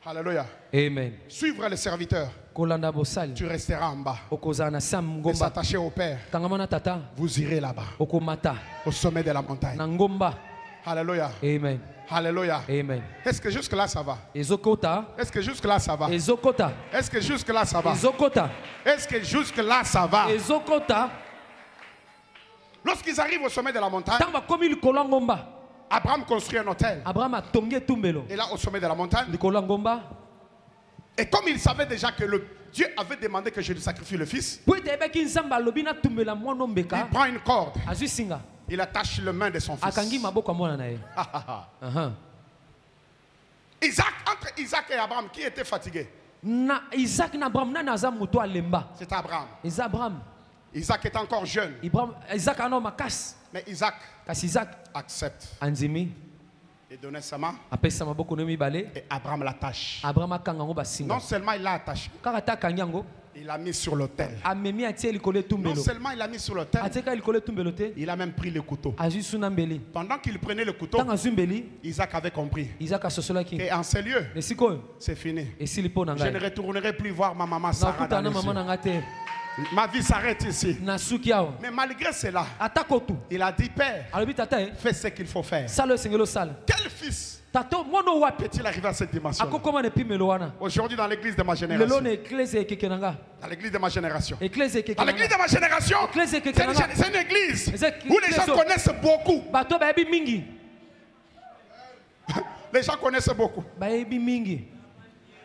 Alléluia. Amen. Suivre le serviteur. Tu resteras en bas. Mais s'attacher au Père. Vous irez là-bas. Au sommet de la montagne. Alléluia. Amen. Alléluia. Amen. Est-ce que jusque là ça va? Est-ce que jusque là ça va? Est-ce que jusque là ça va? Est-ce que jusque là ça va? Lorsqu'ils arrivent au sommet de la montagne, Abraham construit un hôtel. Et là au sommet de la montagne, et comme il savait déjà que Dieu avait demandé que je lui sacrifie le fils, il prend une corde. Il attache le main de son fils. Entre Isaac et Abraham, qui était fatigué? C'est Abraham. Isaac est encore jeune. Mais Isaac accepte. Il donnait sa main. Et Abraham l'attache. Non seulement il l'a attaché, il l'a mis sur l'autel. Non seulement il l'a mis sur l'autel, il a même pris le couteau. Pendant qu'il prenait le couteau, Isaac avait compris. Et en ces lieux, c'est fini. Je ne retournerai plus voir ma maman Sarah dans les yeux. Ma vie s'arrête ici. Mais malgré cela, il a dit, Père, fais ce qu'il faut faire. Quel fils peut-il arriver à cette dimension? Aujourd'hui dans l'église de ma génération. Dans l'église de ma génération. Dans l'église de ma génération, c'est une église où les gens connaissent beaucoup. Les gens connaissent beaucoup.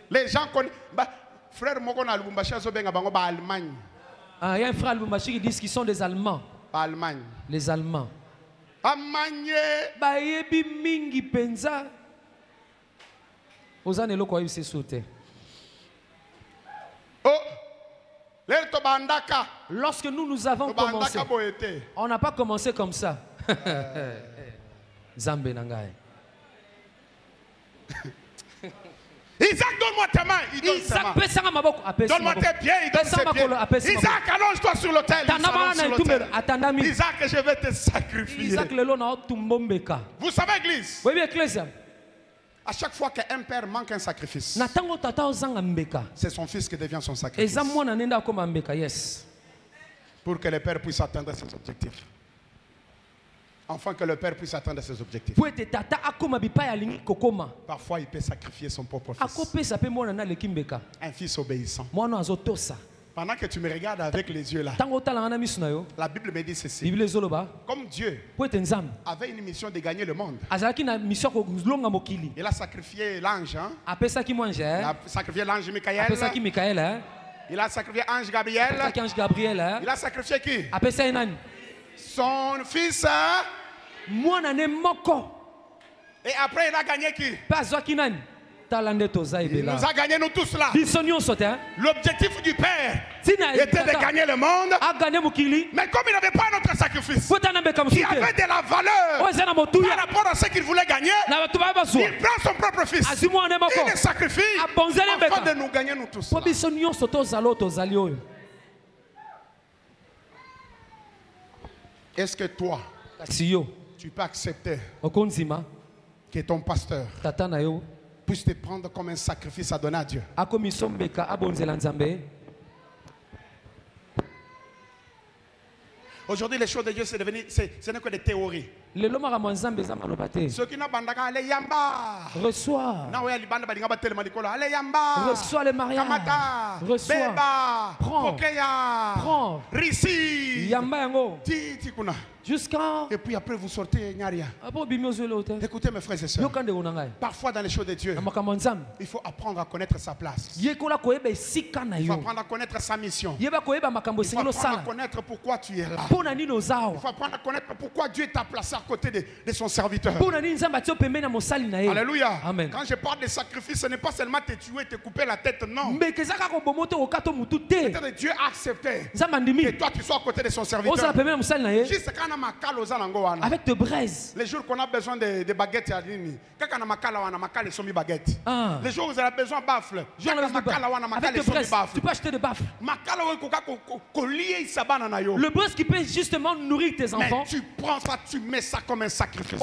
Les gens connaissent. Frère Mokona Lubumbashi Azobenga Bango ba Allemagne. Il y a un frère Lubumbashi qui dit qu'ils sont des Allemands. Allemagne. Les Allemands. Allemagne. Bayebi mingi penza. Ozane lo kwa yuse sauté. Oh. Lorsque nous avons commencé, on n'a pas commencé comme ça. Zambé nangaye. Isaac, donne-moi ta main. Il donne sa main. Donne-moi tes pieds. Il donne ses pieds. Isaac, allonge-toi sur l'autel. Isaac, je vais te sacrifier. Vous savez, Église, à chaque fois qu'un père manque un sacrifice, c'est son fils qui devient son sacrifice. Pour que le père puisse atteindre ses objectifs. Afin que le père puisse atteindre ses objectifs. Parfois, il peut sacrifier son propre fils. Un fils obéissant. Pendant que tu me regardes avec les yeux là, la Bible me dit ceci. Comme Dieu avait une mission de gagner le monde, il a sacrifié l'ange. Hein? Il a sacrifié l'ange Michael. Il a sacrifié l'ange Gabriel. Il a sacrifié qui? Son fils. Et après, il a gagné qui? Il nous a gagné nous tous là. L'objectif du Père était de gagner le monde. Mais comme il n'avait pas notre sacrifice, qui avait de la valeur par rapport à ce qu'il voulait gagner, il prend son propre fils. Il le sacrifie afin de nous gagner nous tous là. Est-ce que toi, tu peux accepter que ton pasteur puisse te prendre comme un sacrifice à donner à Dieu? Aujourd'hui, les choses de Dieu, ce n'est que des théories. Ceux qui n'ont pas reçois. Reçois le mariage. Reçois. Prends. Rissi. Jusqu'à. Et puis après vous sortez, il n'y a rien. Écoutez mes frères et sœurs. Parfois dans les choses de Dieu, il faut apprendre à connaître sa place. Il faut apprendre à connaître sa mission. Il faut apprendre à connaître pourquoi tu es là. Il faut apprendre à connaître pourquoi Dieu t'a placé à côté de son serviteur. Alléluia. Amen. Quand je parle de sacrifice, ce n'est pas seulement te tuer, te couper la tête, non. Dieu a accepté que toi tu sois à côté de son serviteur. Juste quand avec de braises. Les jours qu'on a besoin de baguettes, les jours où vous avez besoin de baffles, avec de braises, tu peux acheter des baffles. Le braise qui peut justement nourrir tes enfants. Mais tu prends ça, tu mets ça comme un sacrifice.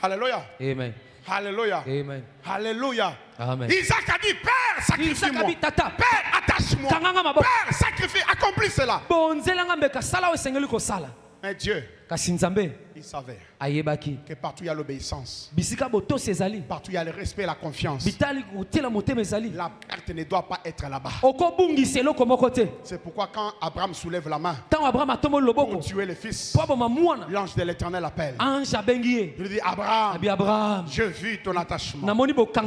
Alléluia. Amen. Alléluia. Amen. Alléluia. Amen. Isaac a dit, Père, sacrifie-moi. Père, attache-moi. Père, sacrifie, accomplis cela. Mais Dieu, il savait que partout il y a l'obéissance, partout il y a le respect et la confiance, la perte ne doit pas être là-bas. C'est pourquoi quand Abraham soulève la main pour tuer le fils, l'ange de l'Éternel appelle. Il lui dit, Abraham, je vis ton attachement,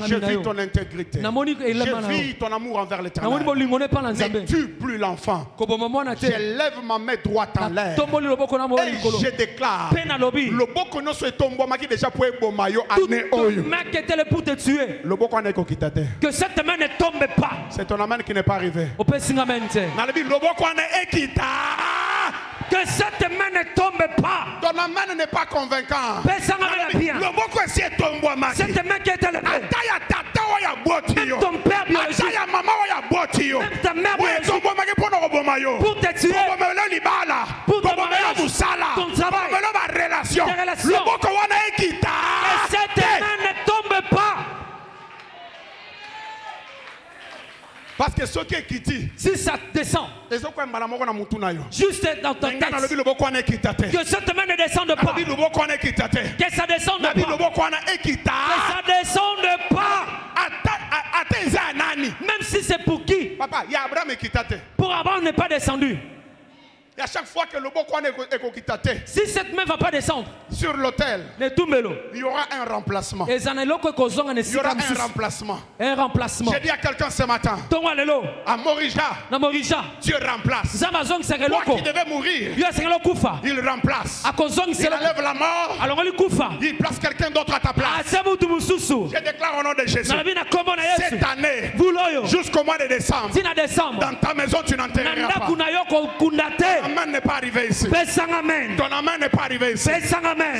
je vis ton intégrité, je vis ton amour envers l'Éternel. Ne tue plus l'enfant. Je lève ma main droite en l'air et je déclare toute main qui était là pour te tuer, que cette main ne tombe pas. C'est ton main qui n'est pas arrivée. Que cette main ne tombe pas. Ton main n'est pas convaincante. Cette main qui était là, même ton père biologique, même ta mère biologique, pour te tuer, pour ton mariage, ton travail, tes relations. Et cette main ne tombe pas. Parce que ce qui est quitté, si ça descend, juste dans ton tête, que cette main ne descende pas, que ça descende pas, que ça descende pas. Même si c'est pour qui? Papa, il y a Abraham qui pour Abraham n'est pas descendu. Et à chaque fois que le bokwan est coquitaté, si cette main ne va pas descendre sur l'autel, il y aura un remplacement. Il y aura un remplacement. Un remplacement. J'ai dit à quelqu'un ce matin, à Morija, Dieu remplace. Toi qui devais mourir, il remplace. Il enlève la mort, il place quelqu'un d'autre à ta place. Je déclare au nom de Jésus, cette année, jusqu'au mois de décembre, dans ta maison tu n'enterreras pas. Ton amen n'est pas arrivé ici. Ton amen n'est pas arrivé ici.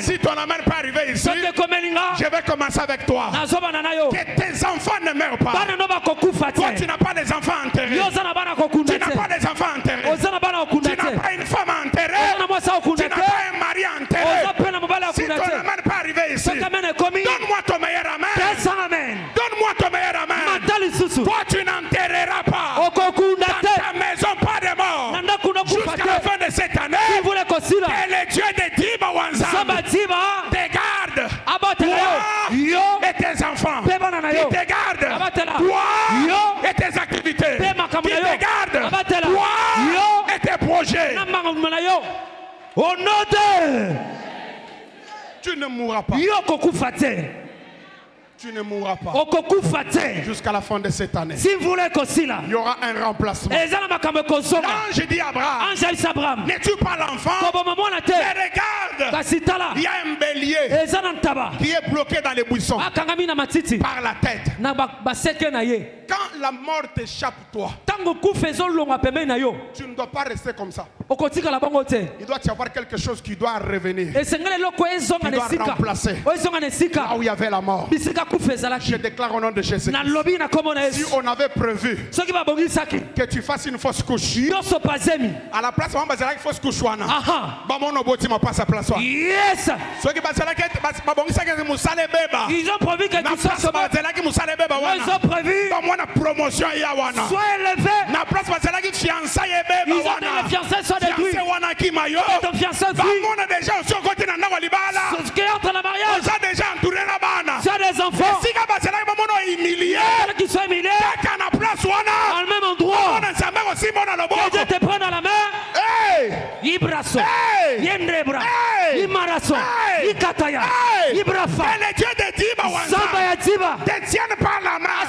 Si ton amen n'est pas arrivé ici, je vais commencer avec toi. Que tes enfants ne meurent pas. Toi tu n'as pas des enfants enterrés. Tu n'as pas des enfants enterrés. Tu n'as pas une femme enterrée. Tu n'as pas un mari enterré. Si ton amen n'est pas arrivé ici, donne-moi ton meilleur amen. Donne-moi ton meilleur amen. Toi tu n'enterreras pas. Dans ta maison pas de mort. Jusqu'à la fin de cette année, que le Dieu de Diba Wanzam te garde. Toi et tes enfants. Qui te garde. Toi et tes activités. Qui te garde. Toi et tes projets. Au nom de... Tu ne mourras pas. Tu ne mourras pas. Jusqu'à la fin de cette année. Il y aura un remplacement. L'ange dit à Abraham, n'es-tu pas l'enfant? Mais regarde, il y a un bélier qui est bloqué dans les buissons par la tête. Quand la mort t'échappe, toi, tu ne dois pas rester comme ça. Il doit y avoir quelque chose qui doit revenir, qui doit remplacer là où il y avait la mort. Je déclare au nom de Jésus, si on avait prévu que tu fasses une fausse couche, à la place de la fausse couche, passe à place. Yes. Ils ont prévu que tu sois sauvé. Ils ont prévu. Promotion. Sois élevé. Ils ont dit les fiançailles soient détruits. Ton fiancé fuit. Ce qui est entre la mariage. Tu as des enfants. Qui sont humiliés. Dans le même endroit. Que Dieu te prenne à la main. Ibraso. Yendrebra. Imaraso. Ikataya. Ibrafa. Le Dieu de Diba Wanzam te tienne par la main.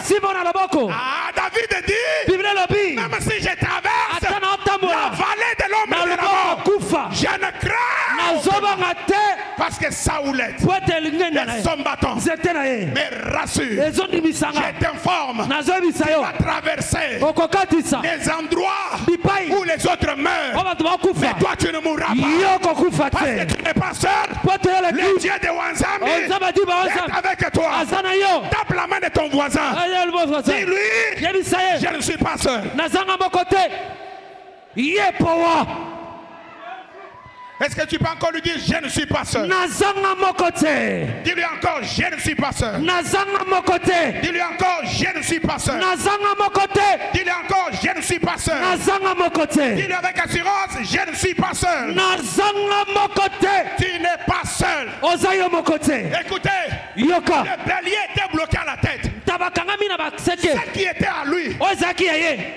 David dit, même si je traverse la vallée de l'ombre de la mort, je ne crains parce que Saoulette et son bâton me rassure. Je t'informe, tu vas traverser les endroits où les autres meurent, mais toi tu ne mourras pas parce que tu n'es pas seul. Le Dieu de Wanzam est avec toi. Tape la main de ton voisin. Dis-lui, je ne suis pas seul. Est-ce que tu peux encore lui dire, je ne suis pas seul? Dis-lui encore, je ne suis pas seul. Dis-lui encore, je ne suis pas seul. Dis-lui encore, je ne suis pas seul. Dis-lui avec assurance, je ne suis pas seul. Tu n'es pas seul. Écoutez, le bélier était bloqué à la tête. Ce qui était à lui,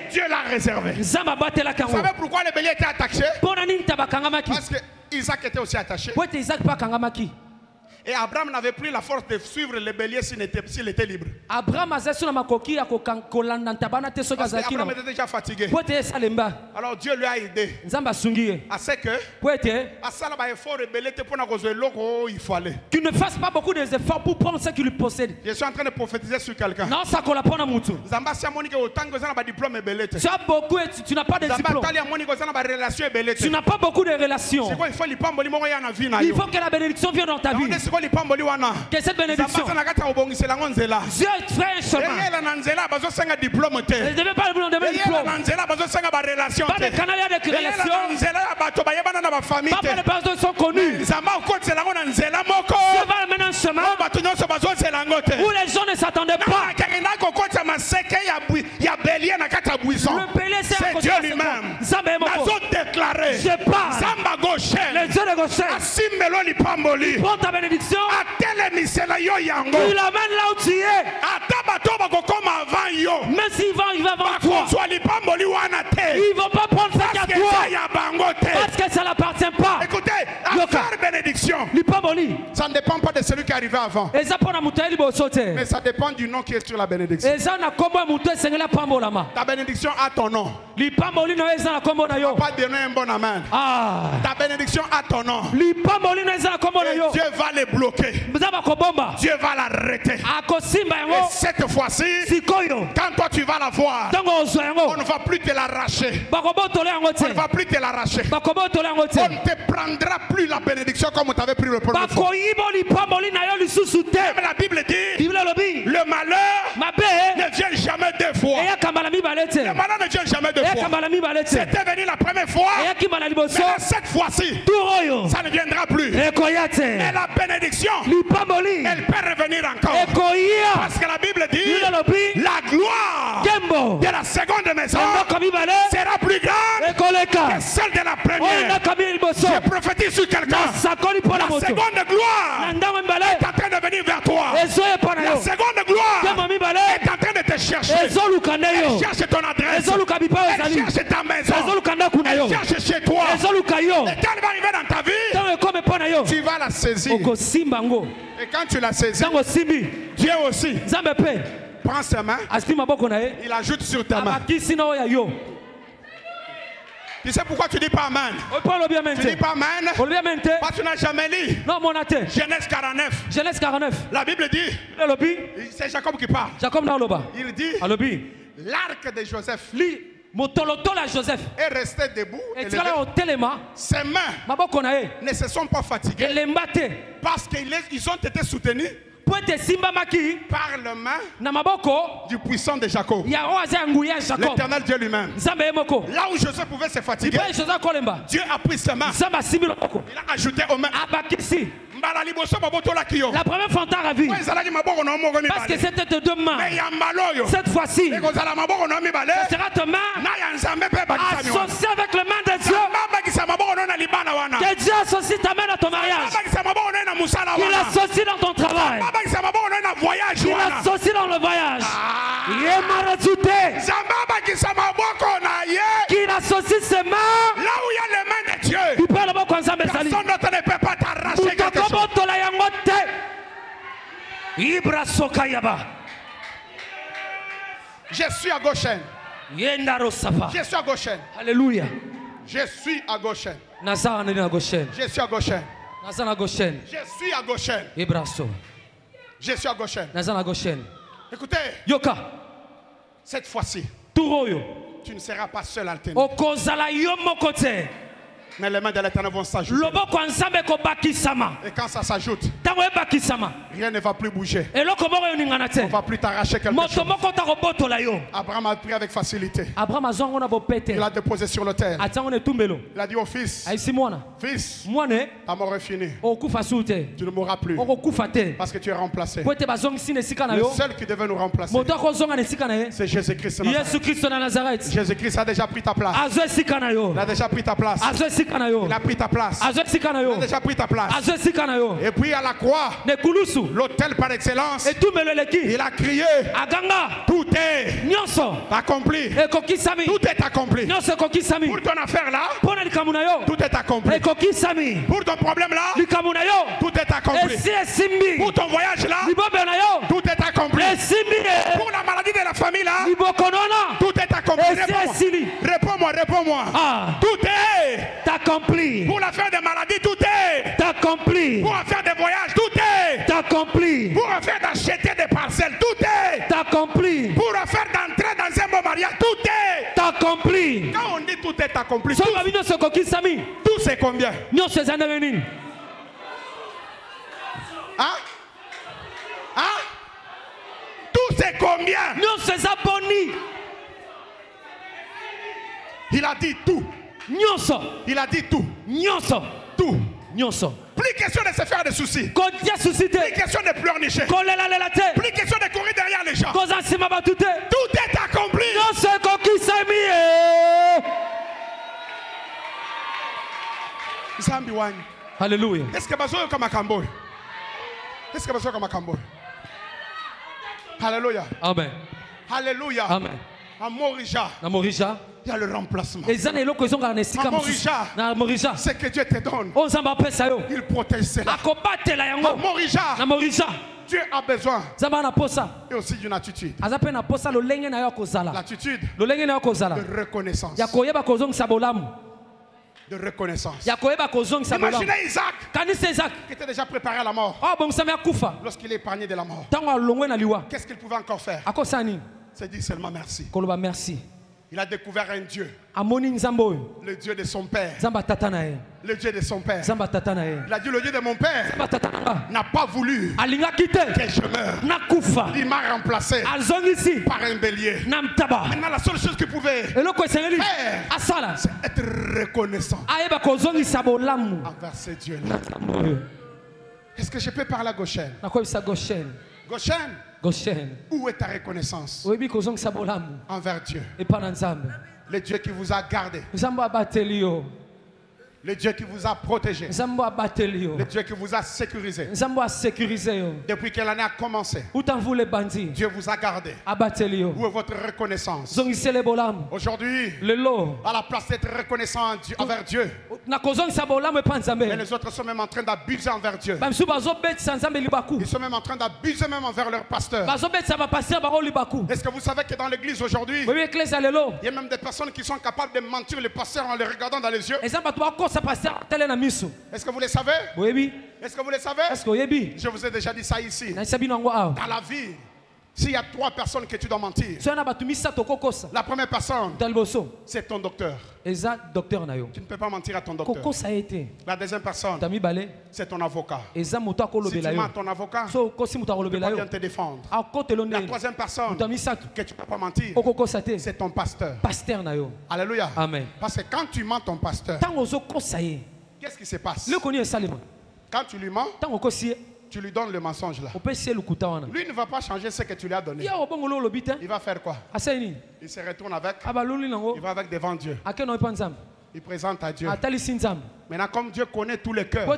Dieu l'a réservé. Vous savez pourquoi le bélier était attaché? Parce que Isaac était aussi attaché. Et Abraham n'avait plus la force de suivre le bélier s'il était libre. Abraham était déjà fatigué. Alors Dieu lui a aidé à ce que tu ne fasses pas beaucoup d'efforts pour prendre ce qu'il possède. Je suis en train de prophétiser sur quelqu'un. Non, ça qu'on apprend à Moutou. Tu as beaucoup et tu n'as pas de diplôme. Tu n'as pas beaucoup de relations. Il faut que la bénédiction vienne dans ta vie. Que cette bénédiction. Dieu fait un chemin. Ne devait pas le diplôme. Pas de canal de relations. Pas de personnes sont connues. Dieu va mener un chemin où les gens ne s'attendaient pas. Le bélier c'est Dieu lui-même. Je parle. Le Dieu de Goshen. Prends ta bénédiction. Il amène là où tu es. Même s'il va avant toi. Ils ne vont pas prendre ça qu'à toi. Pas est arrivé avant. Mais ça dépend du nom qui est sur la bénédiction. Ta bénédiction a ton nom. Tu n'as pas donné un bon amen. Ta bénédiction a ton nom. Et Dieu va les bloquer. Dieu va l'arrêter. Et cette fois-ci, quand toi tu vas la voir, on ne va plus te l'arracher. On ne va plus te l'arracher. On ne te prendra plus la bénédiction comme on t'avait pris le premier fois. Même la Bible dit, le malheur ne vient jamais deux fois. Le malheur ne vient jamais deux fois. C'était venu la première fois, mais cette fois-ci, ça ne viendra plus. Mais la bénédiction, elle peut revenir encore. Parce que la Bible dit, la gloire de la seconde maison sera plus grande que celle de la première. Je prophétise sur quelqu'un. La seconde gloire est en train de venir vers toi. La seconde gloire est en train de te chercher. Elle cherche ton adresse. Elle cherche ta maison. Elle cherche chez toi. Et quand elle va arriver dans ta vie, tu vas la saisir. Et quand tu la saisis, Dieu aussi prend ses mains, il ajoute sur ta main. Tu sais pourquoi tu dis pas amen? Tu dis pas amen parce que tu n'as jamais lu Genèse 49. La Bible dit, c'est Jacob qui parle. Il dit, l'arc de Joseph est resté debout et ses mains ne se sont pas fatiguées parce qu'ils ont été soutenus par le main du puissant de Jacob, l'éternel Dieu lui-même. Là où Joseph pouvait se fatiguer, Dieu a pris ses mains, il a ajouté aux mains. La première fois ta vie, parce que c'était de deux mains. Cette fois-ci, ce sera ta main associée avec la main de Dieu. Que Dieu associe ta main à ton mariage, qu'il l'associe dans ton travail, qu'il l'associe dans le voyage, qu'il associe ses mains là où il y a les mains de Dieu. Personne d'autre ne peut pas t'arracher quelque chose. Je suis à Goshen. Je suis à Goshen. Alléluia. Je suis à Goshen. Je suis à Goshen. Je suis à Goshen. Je suis à Goshen. Écoutez, cette fois-ci, tu ne seras pas seul à le tenir. Mais les mains de l'Éternel vont s'ajouter. Et quand ça s'ajoute, rien ne va plus bouger. On ne va plus t'arracher quelque chose. Abraham a pris avec facilité. Il a déposé sur l'autel. Il a dit au fils, fils, ta mort est finie. Tu ne mourras plus. Parce que tu es remplacé. Le seul qui devait nous remplacer, c'est Jésus-Christ de Nazareth. Jésus-Christ a déjà pris ta place. Il a déjà pris ta place. Il a pris ta place. Il a déjà pris ta place. Et puis à la croix, l'autel par excellence, il a crié, tout est accompli. Tout est accompli. Pour ton affaire là, tout est accompli. Pour ton problème là, tout est accompli. Pour ton voyage là, tout est accompli. Pour la maladie de la famille là, tout est accompli. Réponds-moi. Tout est accompli. Pour l'affaire des maladies, tout est accompli. Pour l'affaire des voyages, tout est accompli. Pour l'affaire d'acheter des parcelles, tout est accompli. Pour l'affaire d'entrer dans un bon mariage, tout est accompli. Quand on dit tout est accompli, tout c'est combien? Tout c'est combien? Il a dit tout. Il a dit tout. Tout. Plus question de se faire des soucis. Plus question de pleurnicher. Plus question de courir derrière les gens. Tout est accompli. Alléluia. Est-ce que bazo comme Makambo? Est-ce que bazo comme Makambo? Alléluia. Amen. Alléluia. Amen. Amorija. Il y a le remplacement. Morija, ce que Dieu te donne, il protège cela. Morija, Dieu a besoin et aussi d'une attitude. L'attitude de reconnaissance. De reconnaissance. Imaginez Isaac qui était déjà préparé à la mort. Lorsqu'il est épargné de la mort, qu'est-ce qu'il pouvait encore faire? C'est dire seulement merci. Il a découvert un Dieu. Le Dieu de son père. Le Dieu de son père. Il a dit le Dieu de mon père n'a pas voulu que je meure. Il m'a remplacé par un bélier. Maintenant la seule chose qu'il pouvait faire, c'est être reconnaissant envers ce Dieu-là. Est-ce que je peux parler à Goshen? Goshen, où est ta reconnaissance envers Dieu? Le Dieu qui vous a gardé. Le Dieu qui vous a protégé. Le Dieu qui vous a sécurisé. Depuis que l'année a commencé, Dieu vous a gardé. Où est votre reconnaissance? Aujourd'hui, à la place d'être reconnaissant envers Dieu, mais les autres sont même en train d'abuser envers Dieu. Ils sont même en train d'abuser même envers leur pasteur. Est-ce que vous savez que dans l'église aujourd'hui, il y a même des personnes qui sont capables de mentir le pasteur en les regardant dans les yeux? Est-ce que vous le savez? Oui. Est-ce que vous le savez? Je vous ai déjà dit ça ici. Dans la vie, s'il y a 3 personnes que tu dois mentir, la première personne, c'est ton docteur. Tu ne peux pas mentir à ton docteur. La deuxième personne, c'est ton avocat. Si tu mens à ton avocat, tu ne peux pas bien te défendre. La troisième personne que tu ne peux pas mentir, c'est ton pasteur. Alléluia. Amen. Parce que quand tu mens ton pasteur, qu'est-ce qui se passe? Quand tu lui mens, tu lui donnes le mensonge là. Lui ne va pas changer ce que tu lui as donné. Il va faire quoi? Il se retourne avec. Il va avec devant Dieu. Il présente à Dieu. Maintenant, comme Dieu connaît tous les cœurs,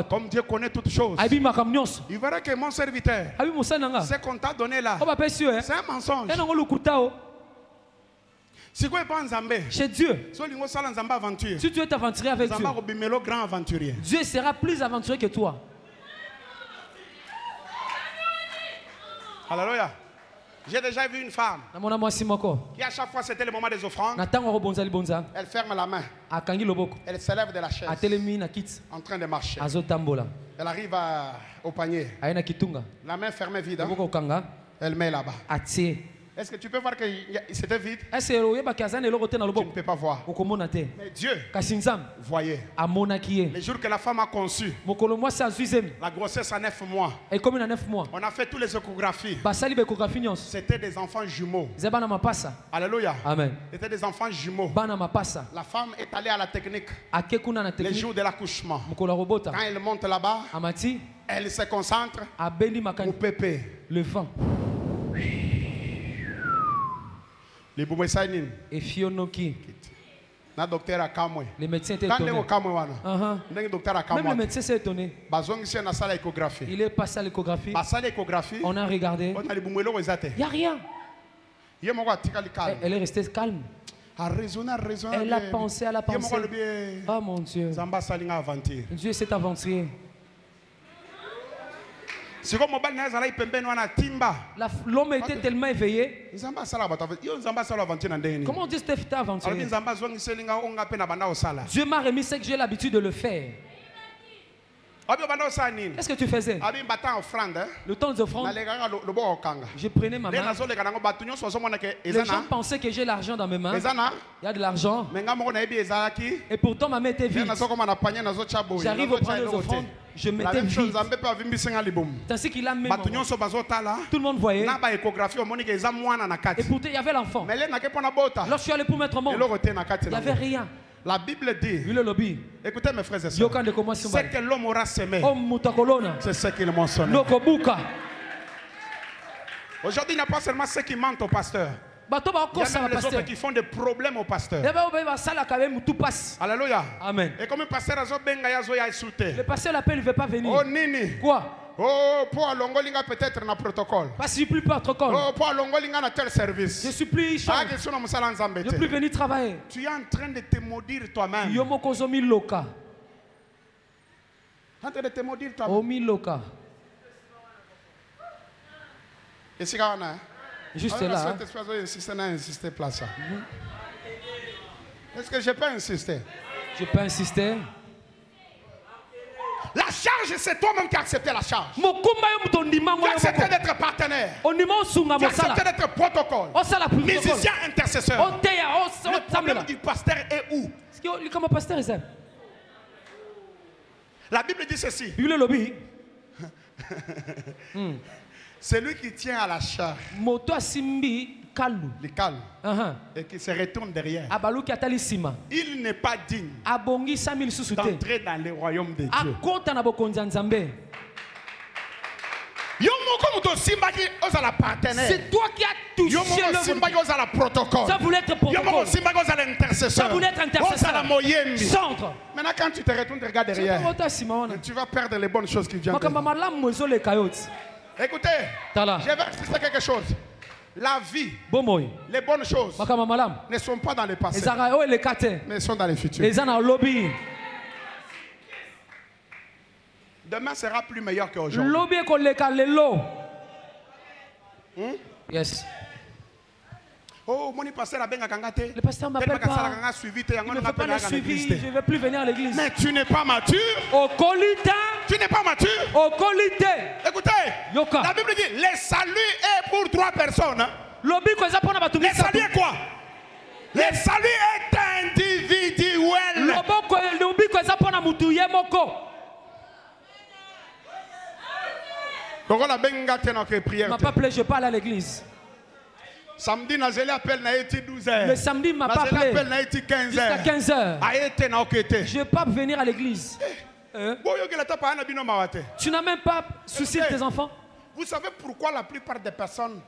comme Dieu connaît toutes choses, il verra que mon serviteur, ce qu'on t'a donné là, c'est un mensonge. Chez Dieu, si tu veux t'aventurer avec Dieu, Dieu sera plus aventurier que toi. Alléluia. J'ai déjà vu une femme qui à chaque fois c'était le moment des offrandes, elle ferme la main, elle se lève de la chaise en train de marcher, elle arrive au panier, la main fermée vide, elle met là-bas. Est-ce que tu peux voir que c'était vide? Tu ne peux pas voir. Mais Dieu voyait. Le jour que la femme a conçu, la grossesse à 9 mois, on a fait toutes les échographies. C'était des enfants jumeaux. Alléluia. Amen. C'était des enfants jumeaux. La femme est allée à la technique le jour de l'accouchement. Quand elle monte là-bas, elle se concentre au pépé. Le vent. Les médecins étaient étonnés. Même le médecin s'est étonné. Il est passé à l'échographie. On a regardé. Il n'y a rien. Elle est restée calme. Elle a pensé. Oh mon Dieu. Dieu s'est aventurier. L'homme était tellement éveillé. Comment Dieu t'a aventuré? Dieu m'a remis ce que j'ai l'habitude de le faire. Qu'est-ce que tu faisais? Le temps des offrandes, je prenais ma main. Les gens pensaient que j'ai l'argent dans mes mains. Il y a de l'argent. Et pourtant ma main était vide. J'arrive au prendre les offrandes. Je mettais vide. Ainsi qu'il a mis. Tout le monde voyait. Et pourtant il y avait l'enfant. Lorsque je suis allé pour mettre mon, il n'y avait rien. La Bible dit, écoutez mes frères et sœurs, ce que l'homme aura semé, c'est ce qu'il mentionne. Aujourd'hui, il n'y a pas seulement ceux qui mentent au pasteur. a même les autres qui font des problèmes au pasteur. Alléluia. Amen. Et comme le pasteur a insulté. Le pasteur l'appelle, il ne veut pas venir. Oh nini. Quoi? Oh, pour Alongolinga peut-être un protocole. Parce que je ne suis plus protocole. Oh, pour Alongolinga un tel service. Je ne suis plus chef. Je ne suis plus venu travailler. Tu es en train de te maudire toi-même. Tu es en train de te maudire toi-même. Et c'est quand même. Juste là. Est-ce que je peux insister? Je peux insister. La charge, c'est toi-même qui as accepté la charge. Tu as accepté d'être partenaire. Tu as accepté d'être protocole. Musicien intercesseur. Le problème du pasteur est où? La Bible dit ceci. C'est lui qui tient à la charge. Le calme. Et qui se retourne derrière. Il n'est pas digne d'entrer dans le royaume de Dieu. C'est toi qui as touché le protocole. Ça voulait être protocole. Ça voulait être intercesseur. Centre. Maintenant quand tu te retournes, tu regardes derrière. Tu vas perdre les bonnes choses qui viennent. Écoutez, je vais expliquer quelque chose. La vie, les bonnes choses ne sont pas dans le passé, mais sont dans le futur. Demain sera plus meilleur qu'aujourd'hui. Yes. Oh, mon pasteur a bien le pasteur m'appelle pas. Il ne fait pas le suivi. Je ne vais plus venir à l'église. Mais tu n'es pas mature. Tu n'es pas mature. Écoutez, la Bible dit le salut est pour 3 personnes. Le salut est quoi? Le salut est individuel. Je parle à l'église. Samedi, Nazeli appelle Naïti 12h. Le samedi, il m'a pas appelé. Appelle Naïti 15h. Jusqu'à 15h. Je ne vais pas venir à l'église. Tu n'as même pas souci de tes enfants. Vous savez pourquoi la plupart des personnes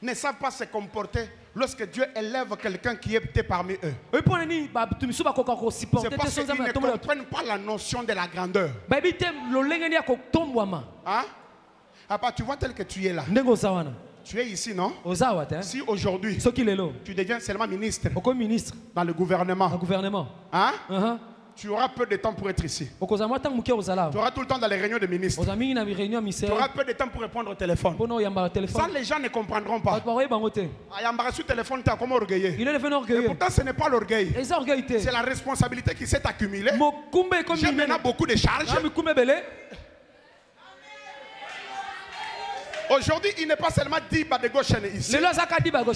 ne savent pas se comporter lorsque Dieu élève quelqu'un qui était parmi eux? C'est parce qu'ils ne comprennent pas la notion de la grandeur. Hein? Tu vois tel que tu es là. Tu es ici, non? Si aujourd'hui tu deviens seulement ministre dans le gouvernement, hein? Tu auras peu de temps pour être ici. Tu auras tout le temps dans les réunions de ministres. Tu auras peu de temps pour répondre au téléphone. Ça, les gens ne comprendront pas. Et pourtant, ce n'est pas l'orgueil. C'est la responsabilité qui s'est accumulée. J'ai maintenant beaucoup de charges. Aujourd'hui, il n'est pas seulement Diba de gauche ici.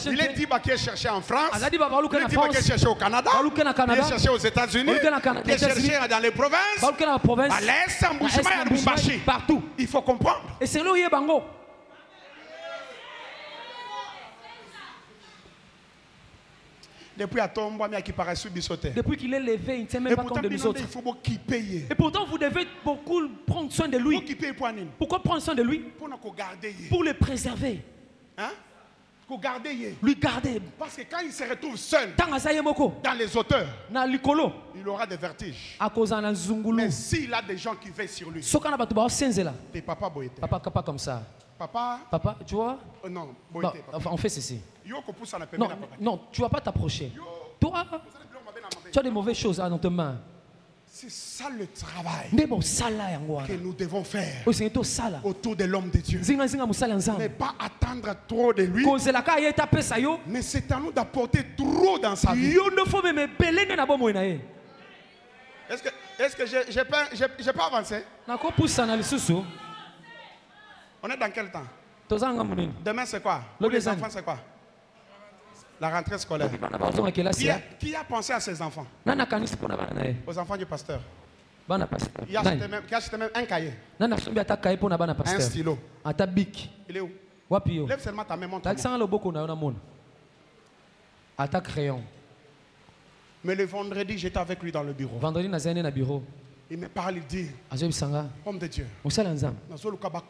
Il est Diba qui est cherché en France. Il est Diba qui est cherché au Canada. Il est cherché aux États-Unis. Il est cherché dans les provinces. À l'Est, en Bouchima et à Lubumbashi. Partout. Il faut comprendre. Et c'est là où il y a Bango. Depuis qu'il est levé, il ne tient même pas compte de nous autres. Et pourtant, vous devez beaucoup prendre soin de lui. Pourquoi prendre soin de lui? Pour le préserver. Hein? Lui garder. Parce que quand il se retrouve seul dans les auteurs, il aura des vertiges. Mais s'il a des gens qui veillent sur lui, des papas boyétés. Papa comme ça. Papa, tu vois? Non, boyété. Enfin, on fait ceci. Non, non, tu ne vas pas t'approcher. Toi, tu as des mauvaises choses dans tes mains. C'est ça le travail que nous devons faire autour de l'homme de Dieu. Ne pas attendre trop de lui, mais c'est à nous d'apporter trop dans sa vie. Est-ce que j'ai pas avancé? On est dans quel temps? Demain c'est quoi? Pour les enfants c'est quoi? La rentrée scolaire. Qui a pensé à ses enfants? Aux enfants du pasteur. Qui a acheté même un cahier. Un stylo. Il est où? Lève seulement ta main, montre-moi. Crayon. Mais le vendredi, j'étais avec lui dans le bureau. Il me parle, il dit, homme de Dieu,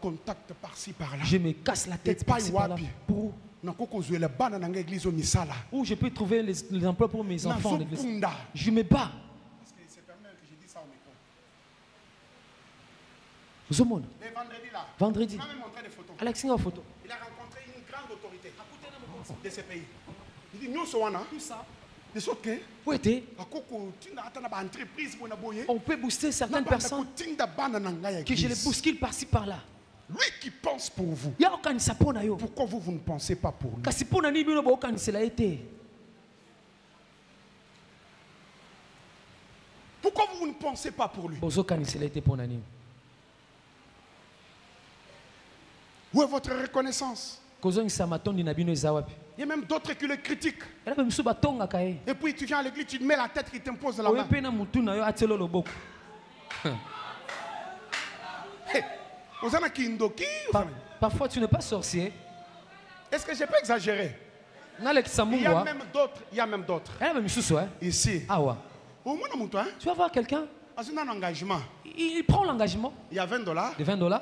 contact par-ci par-là. Je me casse la tête par-ci par-là. Où je peux trouver les emplois pour mes enfants en église. Je me bats. Vendredi. Alexis a une photo. Il a rencontré une grande autorité de ce pays. Il dit, nous tout ça. De sorte que, on peut booster certaines personnes que je les bouscule par-ci par-là. Lui qui pense pour vous. Pourquoi vous ne pensez pas pour lui? Pourquoi vous ne pensez pas pour lui? Où est votre reconnaissance? Il y a même d'autres qui le critiquent. Et puis tu viens à l'église, tu te mets la tête qui t'impose la main. Parfois tu n'es pas sorcier. Est-ce que je peux exagérer? Il y a même d'autres. Il y a même d'autres. Ici. Tu vas voir quelqu'un. Il prend l'engagement. Il y a $20. De $20.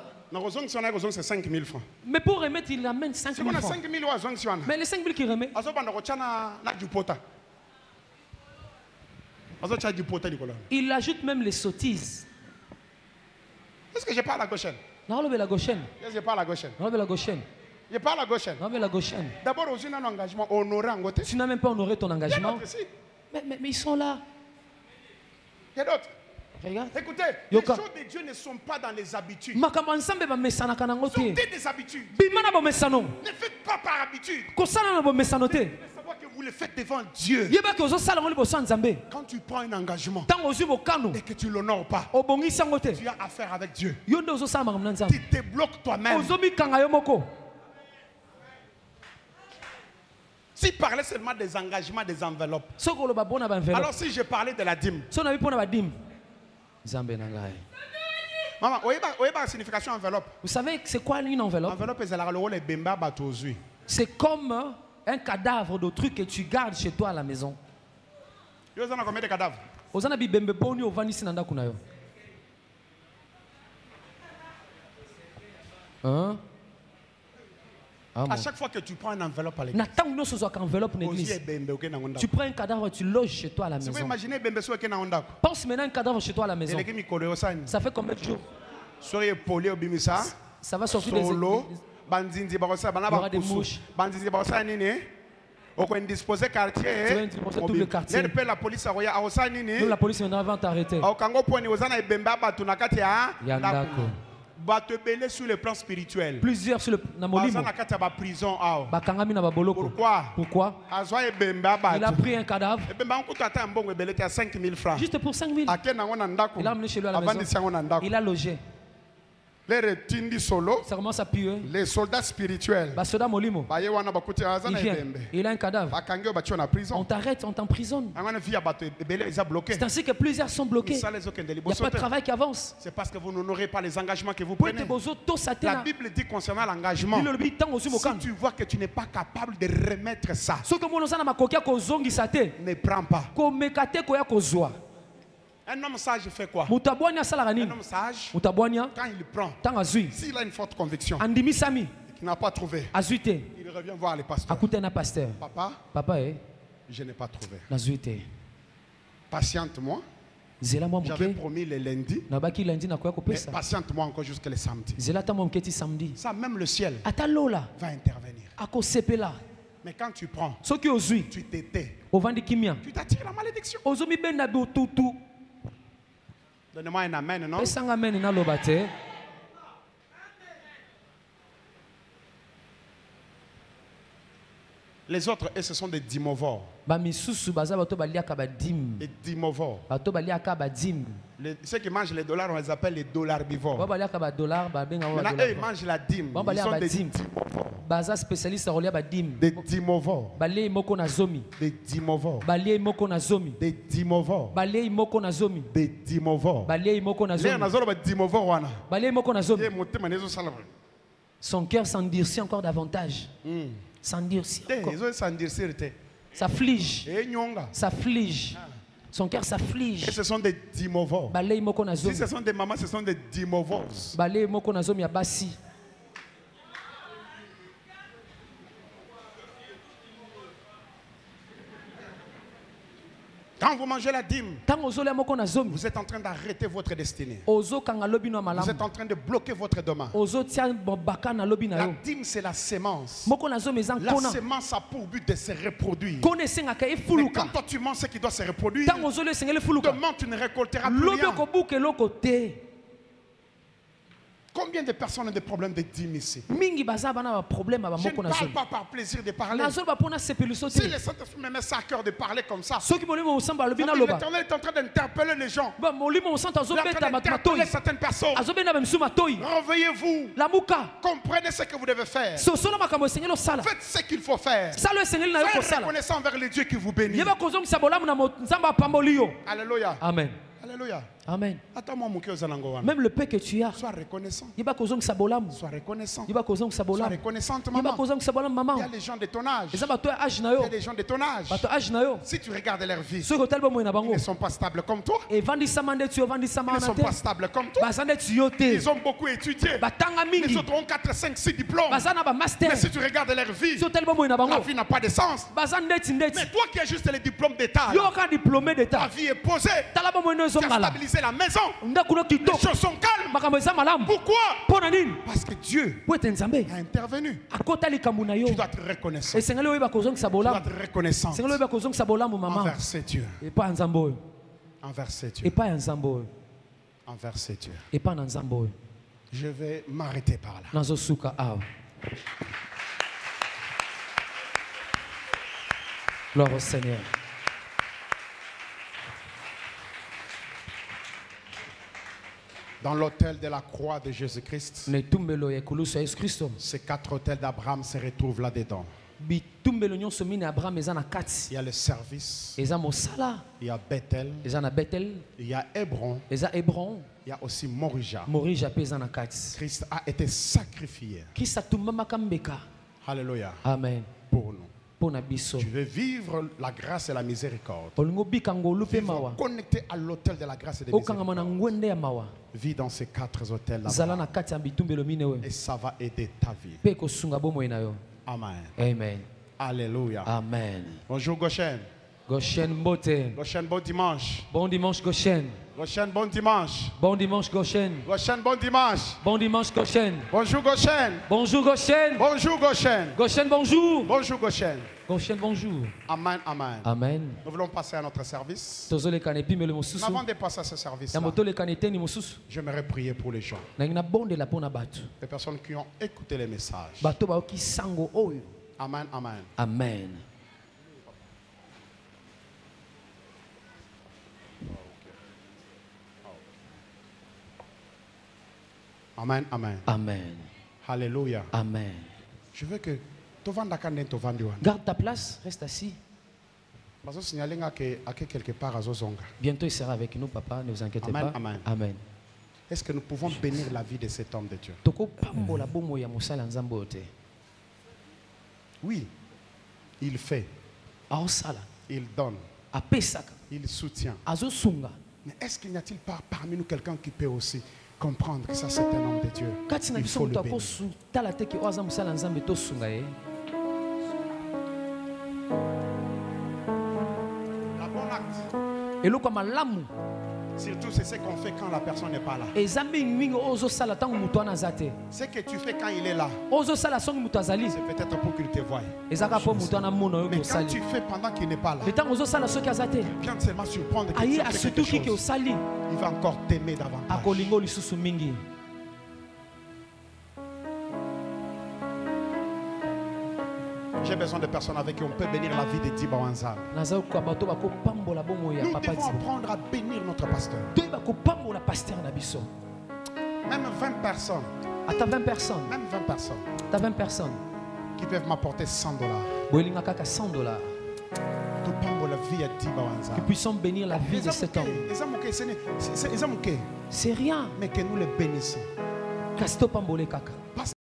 C'est 5 000 francs. Mais pour remettre, il amène 5 000 francs. Mais les 5 000 qu'il remet. Il ajoute même les sottises. Est-ce que je parle à gauche? Non, la gauche. Je parle à gauche. Non, la gauche. Je parle à gauche. Non, la gauche. D'abord, on a un engagement honoré en côté. Tu n'as même pas honoré ton engagement. Mais ils sont là. Il y a d'autres. Regarde. Écoutez, les choses de Dieu ne sont pas dans les habitudes. Ce sont des habitudes. Ne faites pas par habitude. Savoir que vous le faites devant Dieu. Quand tu prends un engagement et que tu ne l'honores pas, tu as affaire avec Dieu. Tu te bloques toi-même. Si tu parlais seulement des engagements, des enveloppes. Alors si je parlais de la dîme. Maman, vous voyez la signification enveloppe? Vous savez c'est quoi une enveloppe? C'est comme un cadavre de truc que tu gardes chez toi à la maison. Vous avez combien de cadavres? Hein? À chaque fois que tu prends une enveloppe à l'église, tu prends un cadavre, tu loges chez toi à la maison. Pense maintenant un cadavre chez toi à la maison. Ça fait combien de jours? Ça va sortir des mouches. Tout le quartier. Même la police va t'arrêter. Sur le plan spirituel. Plusieurs sur le prison. Pourquoi? Il a pris un cadavre. Juste pour 5 000. Il l'a amené chez lui à la maison. Il a logé. Ça commence à puer. Les soldats spirituels. Il vient. Il a un cadavre. On t'arrête, on t'emprisonne. C'est ainsi que plusieurs sont bloqués. Il n'y a pas de travail qui avance. C'est parce que vous n'honorez pas les engagements que vous prenez. La Bible dit concernant l'engagement, si tu vois que tu n'es pas capable de remettre ça, ne prends pas. Un homme sage fait quoi? Un homme sage, quand il prend, s'il a une forte conviction et qu'il n'a pas trouvé, il revient voir les pasteurs. Papa, je n'ai pas trouvé. Patiente-moi. J'avais promis le lundi, mais patiente-moi encore jusqu'à le samedi. Ça, même le ciel va intervenir. Mais quand tu prends, tu t'étais, tu t'attires la malédiction. Donnez-moi un amen, non? Les autres, ce sont des dimovores. Les dimovores. Ceux qui mangent les dollars, on les appelle les dollarbivores. Maintenant, eux, ils mangent la dîme. Ils sont des dimovores. Des dimovores. Des dimovores. Des dimovores. Des dimovores. Son cœur s'endurcit encore davantage. S'endurcit encore. S'afflige. Son cœur s'afflige. Et ce sont des dimovores. Si ce sont des mamans, ce sont des dimovores. Quand vous mangez la dîme, vous êtes en train d'arrêter votre destinée. Vous êtes en train de bloquer votre demain. La dîme, c'est la sémence. La sémence a pour but de se reproduire. Mais quand toi tu manges ce qui doit se reproduire, demain tu ne récolteras plus rien. Combien de personnes ont des problèmes de dîme ici? Je ne parle pas par plaisir de parler. Si le Saint-Esprit me met ça à cœur de parler comme ça, l'Éternel est en train d'interpeller les gens. Il est en train d'interpeller certaines personnes. Réveillez-vous. Comprenez ce que vous devez faire. Faites ce qu'il faut faire. Soyez reconnaissant envers les dieux qui vous bénissent. Alléluia. Amen. Alléluia. Amen. Même le paix que tu as, sois reconnaissant. Sois reconnaissant. Sois reconnaissante, maman. Il y a des gens de ton âge. Il y a des gens de ton âge. Si tu regardes leur vie, ils ne sont pas stables comme toi. Ils ne sont pas stables comme toi. Ils ont beaucoup étudié. Les autres ont 4, 5, 6 diplômes. Mais si tu regardes leur vie, la vie n'a pas de sens. Mais toi qui as juste les diplômes d'État, ta vie est posée. Tu as stabilisé la maison. Les choses sont calmes. Pourquoi? Parce que Dieu a intervenu. Tu dois être reconnaissant. Tu dois être reconnaissant envers ces dieux. Envers ces dieux. Envers ces dieux. Je vais m'arrêter par là. Gloire au Seigneur. Dans l'autel de la croix de Jésus-Christ, ces 4 autels d'Abraham se retrouvent là-dedans. Il y a le service, il y a Bethel, il y a Hébron, il y a aussi Morija. Christ a été sacrifié. Alléluia. Amen. Pour nous. Tu veux vivre la grâce et la miséricorde. Vivre connecté à l'autel de la grâce et de la miséricorde. Vis dans ces 4 hôtels là. Et ça va aider ta vie. Amen. Amen. Alléluia. Amen. Bonjour Goshen. Goshen Mbote. Goshen, bon dimanche. Bon dimanche Goshen. Goshen, bon dimanche. Bon dimanche Goshen. Goshen, bon dimanche. Bon dimanche Goshen. Bonjour Goshen. Bonjour Goshen. Bonjour Goshen. Goshen, bonjour. Bonjour Goshen. Goshen, bonjour. Amen, amen. Amen. Nous voulons passer à notre service. Avant de passer à ce service, j'aimerais prier pour les gens. Les personnes qui ont écouté les messages. Amen, amen. Amen. Amen, amen. Amen. Alléluia. Amen. Je veux que garde ta place, reste assis. Bientôt il sera avec nous, papa, ne vous inquiétez pas. Amen. Amen. Est-ce que nous pouvons bénir la vie de cet homme de Dieu? Oui, il fait, il donne, il soutient. Mais est-ce qu'il n'y a-t-il pas parmi nous quelqu'un qui peut aussi comprendre que ça c'est un homme de Dieu? Il faut le bénir. La bonne acte. Surtout c'est ce qu'on fait quand la personne n'est pas là. Ce que tu fais quand il est là, c'est peut-être pour qu'il te voie. Mais quand tu fais pendant qu'il n'est pas là, il vient seulement surprendre que tu fais quelque chose. Il va encore t'aimer davantage. J'ai besoin de personnes avec qui on peut bénir la vie de Diba Wanzam. Nous devons apprendre à bénir notre pasteur. Même 20 personnes. Même 20 personnes. Même 20 personnes. T'as 20 personnes qui peuvent m'apporter $100. Qui puissent bénir la vie de cet homme. C'est rien. Mais que nous le bénissons.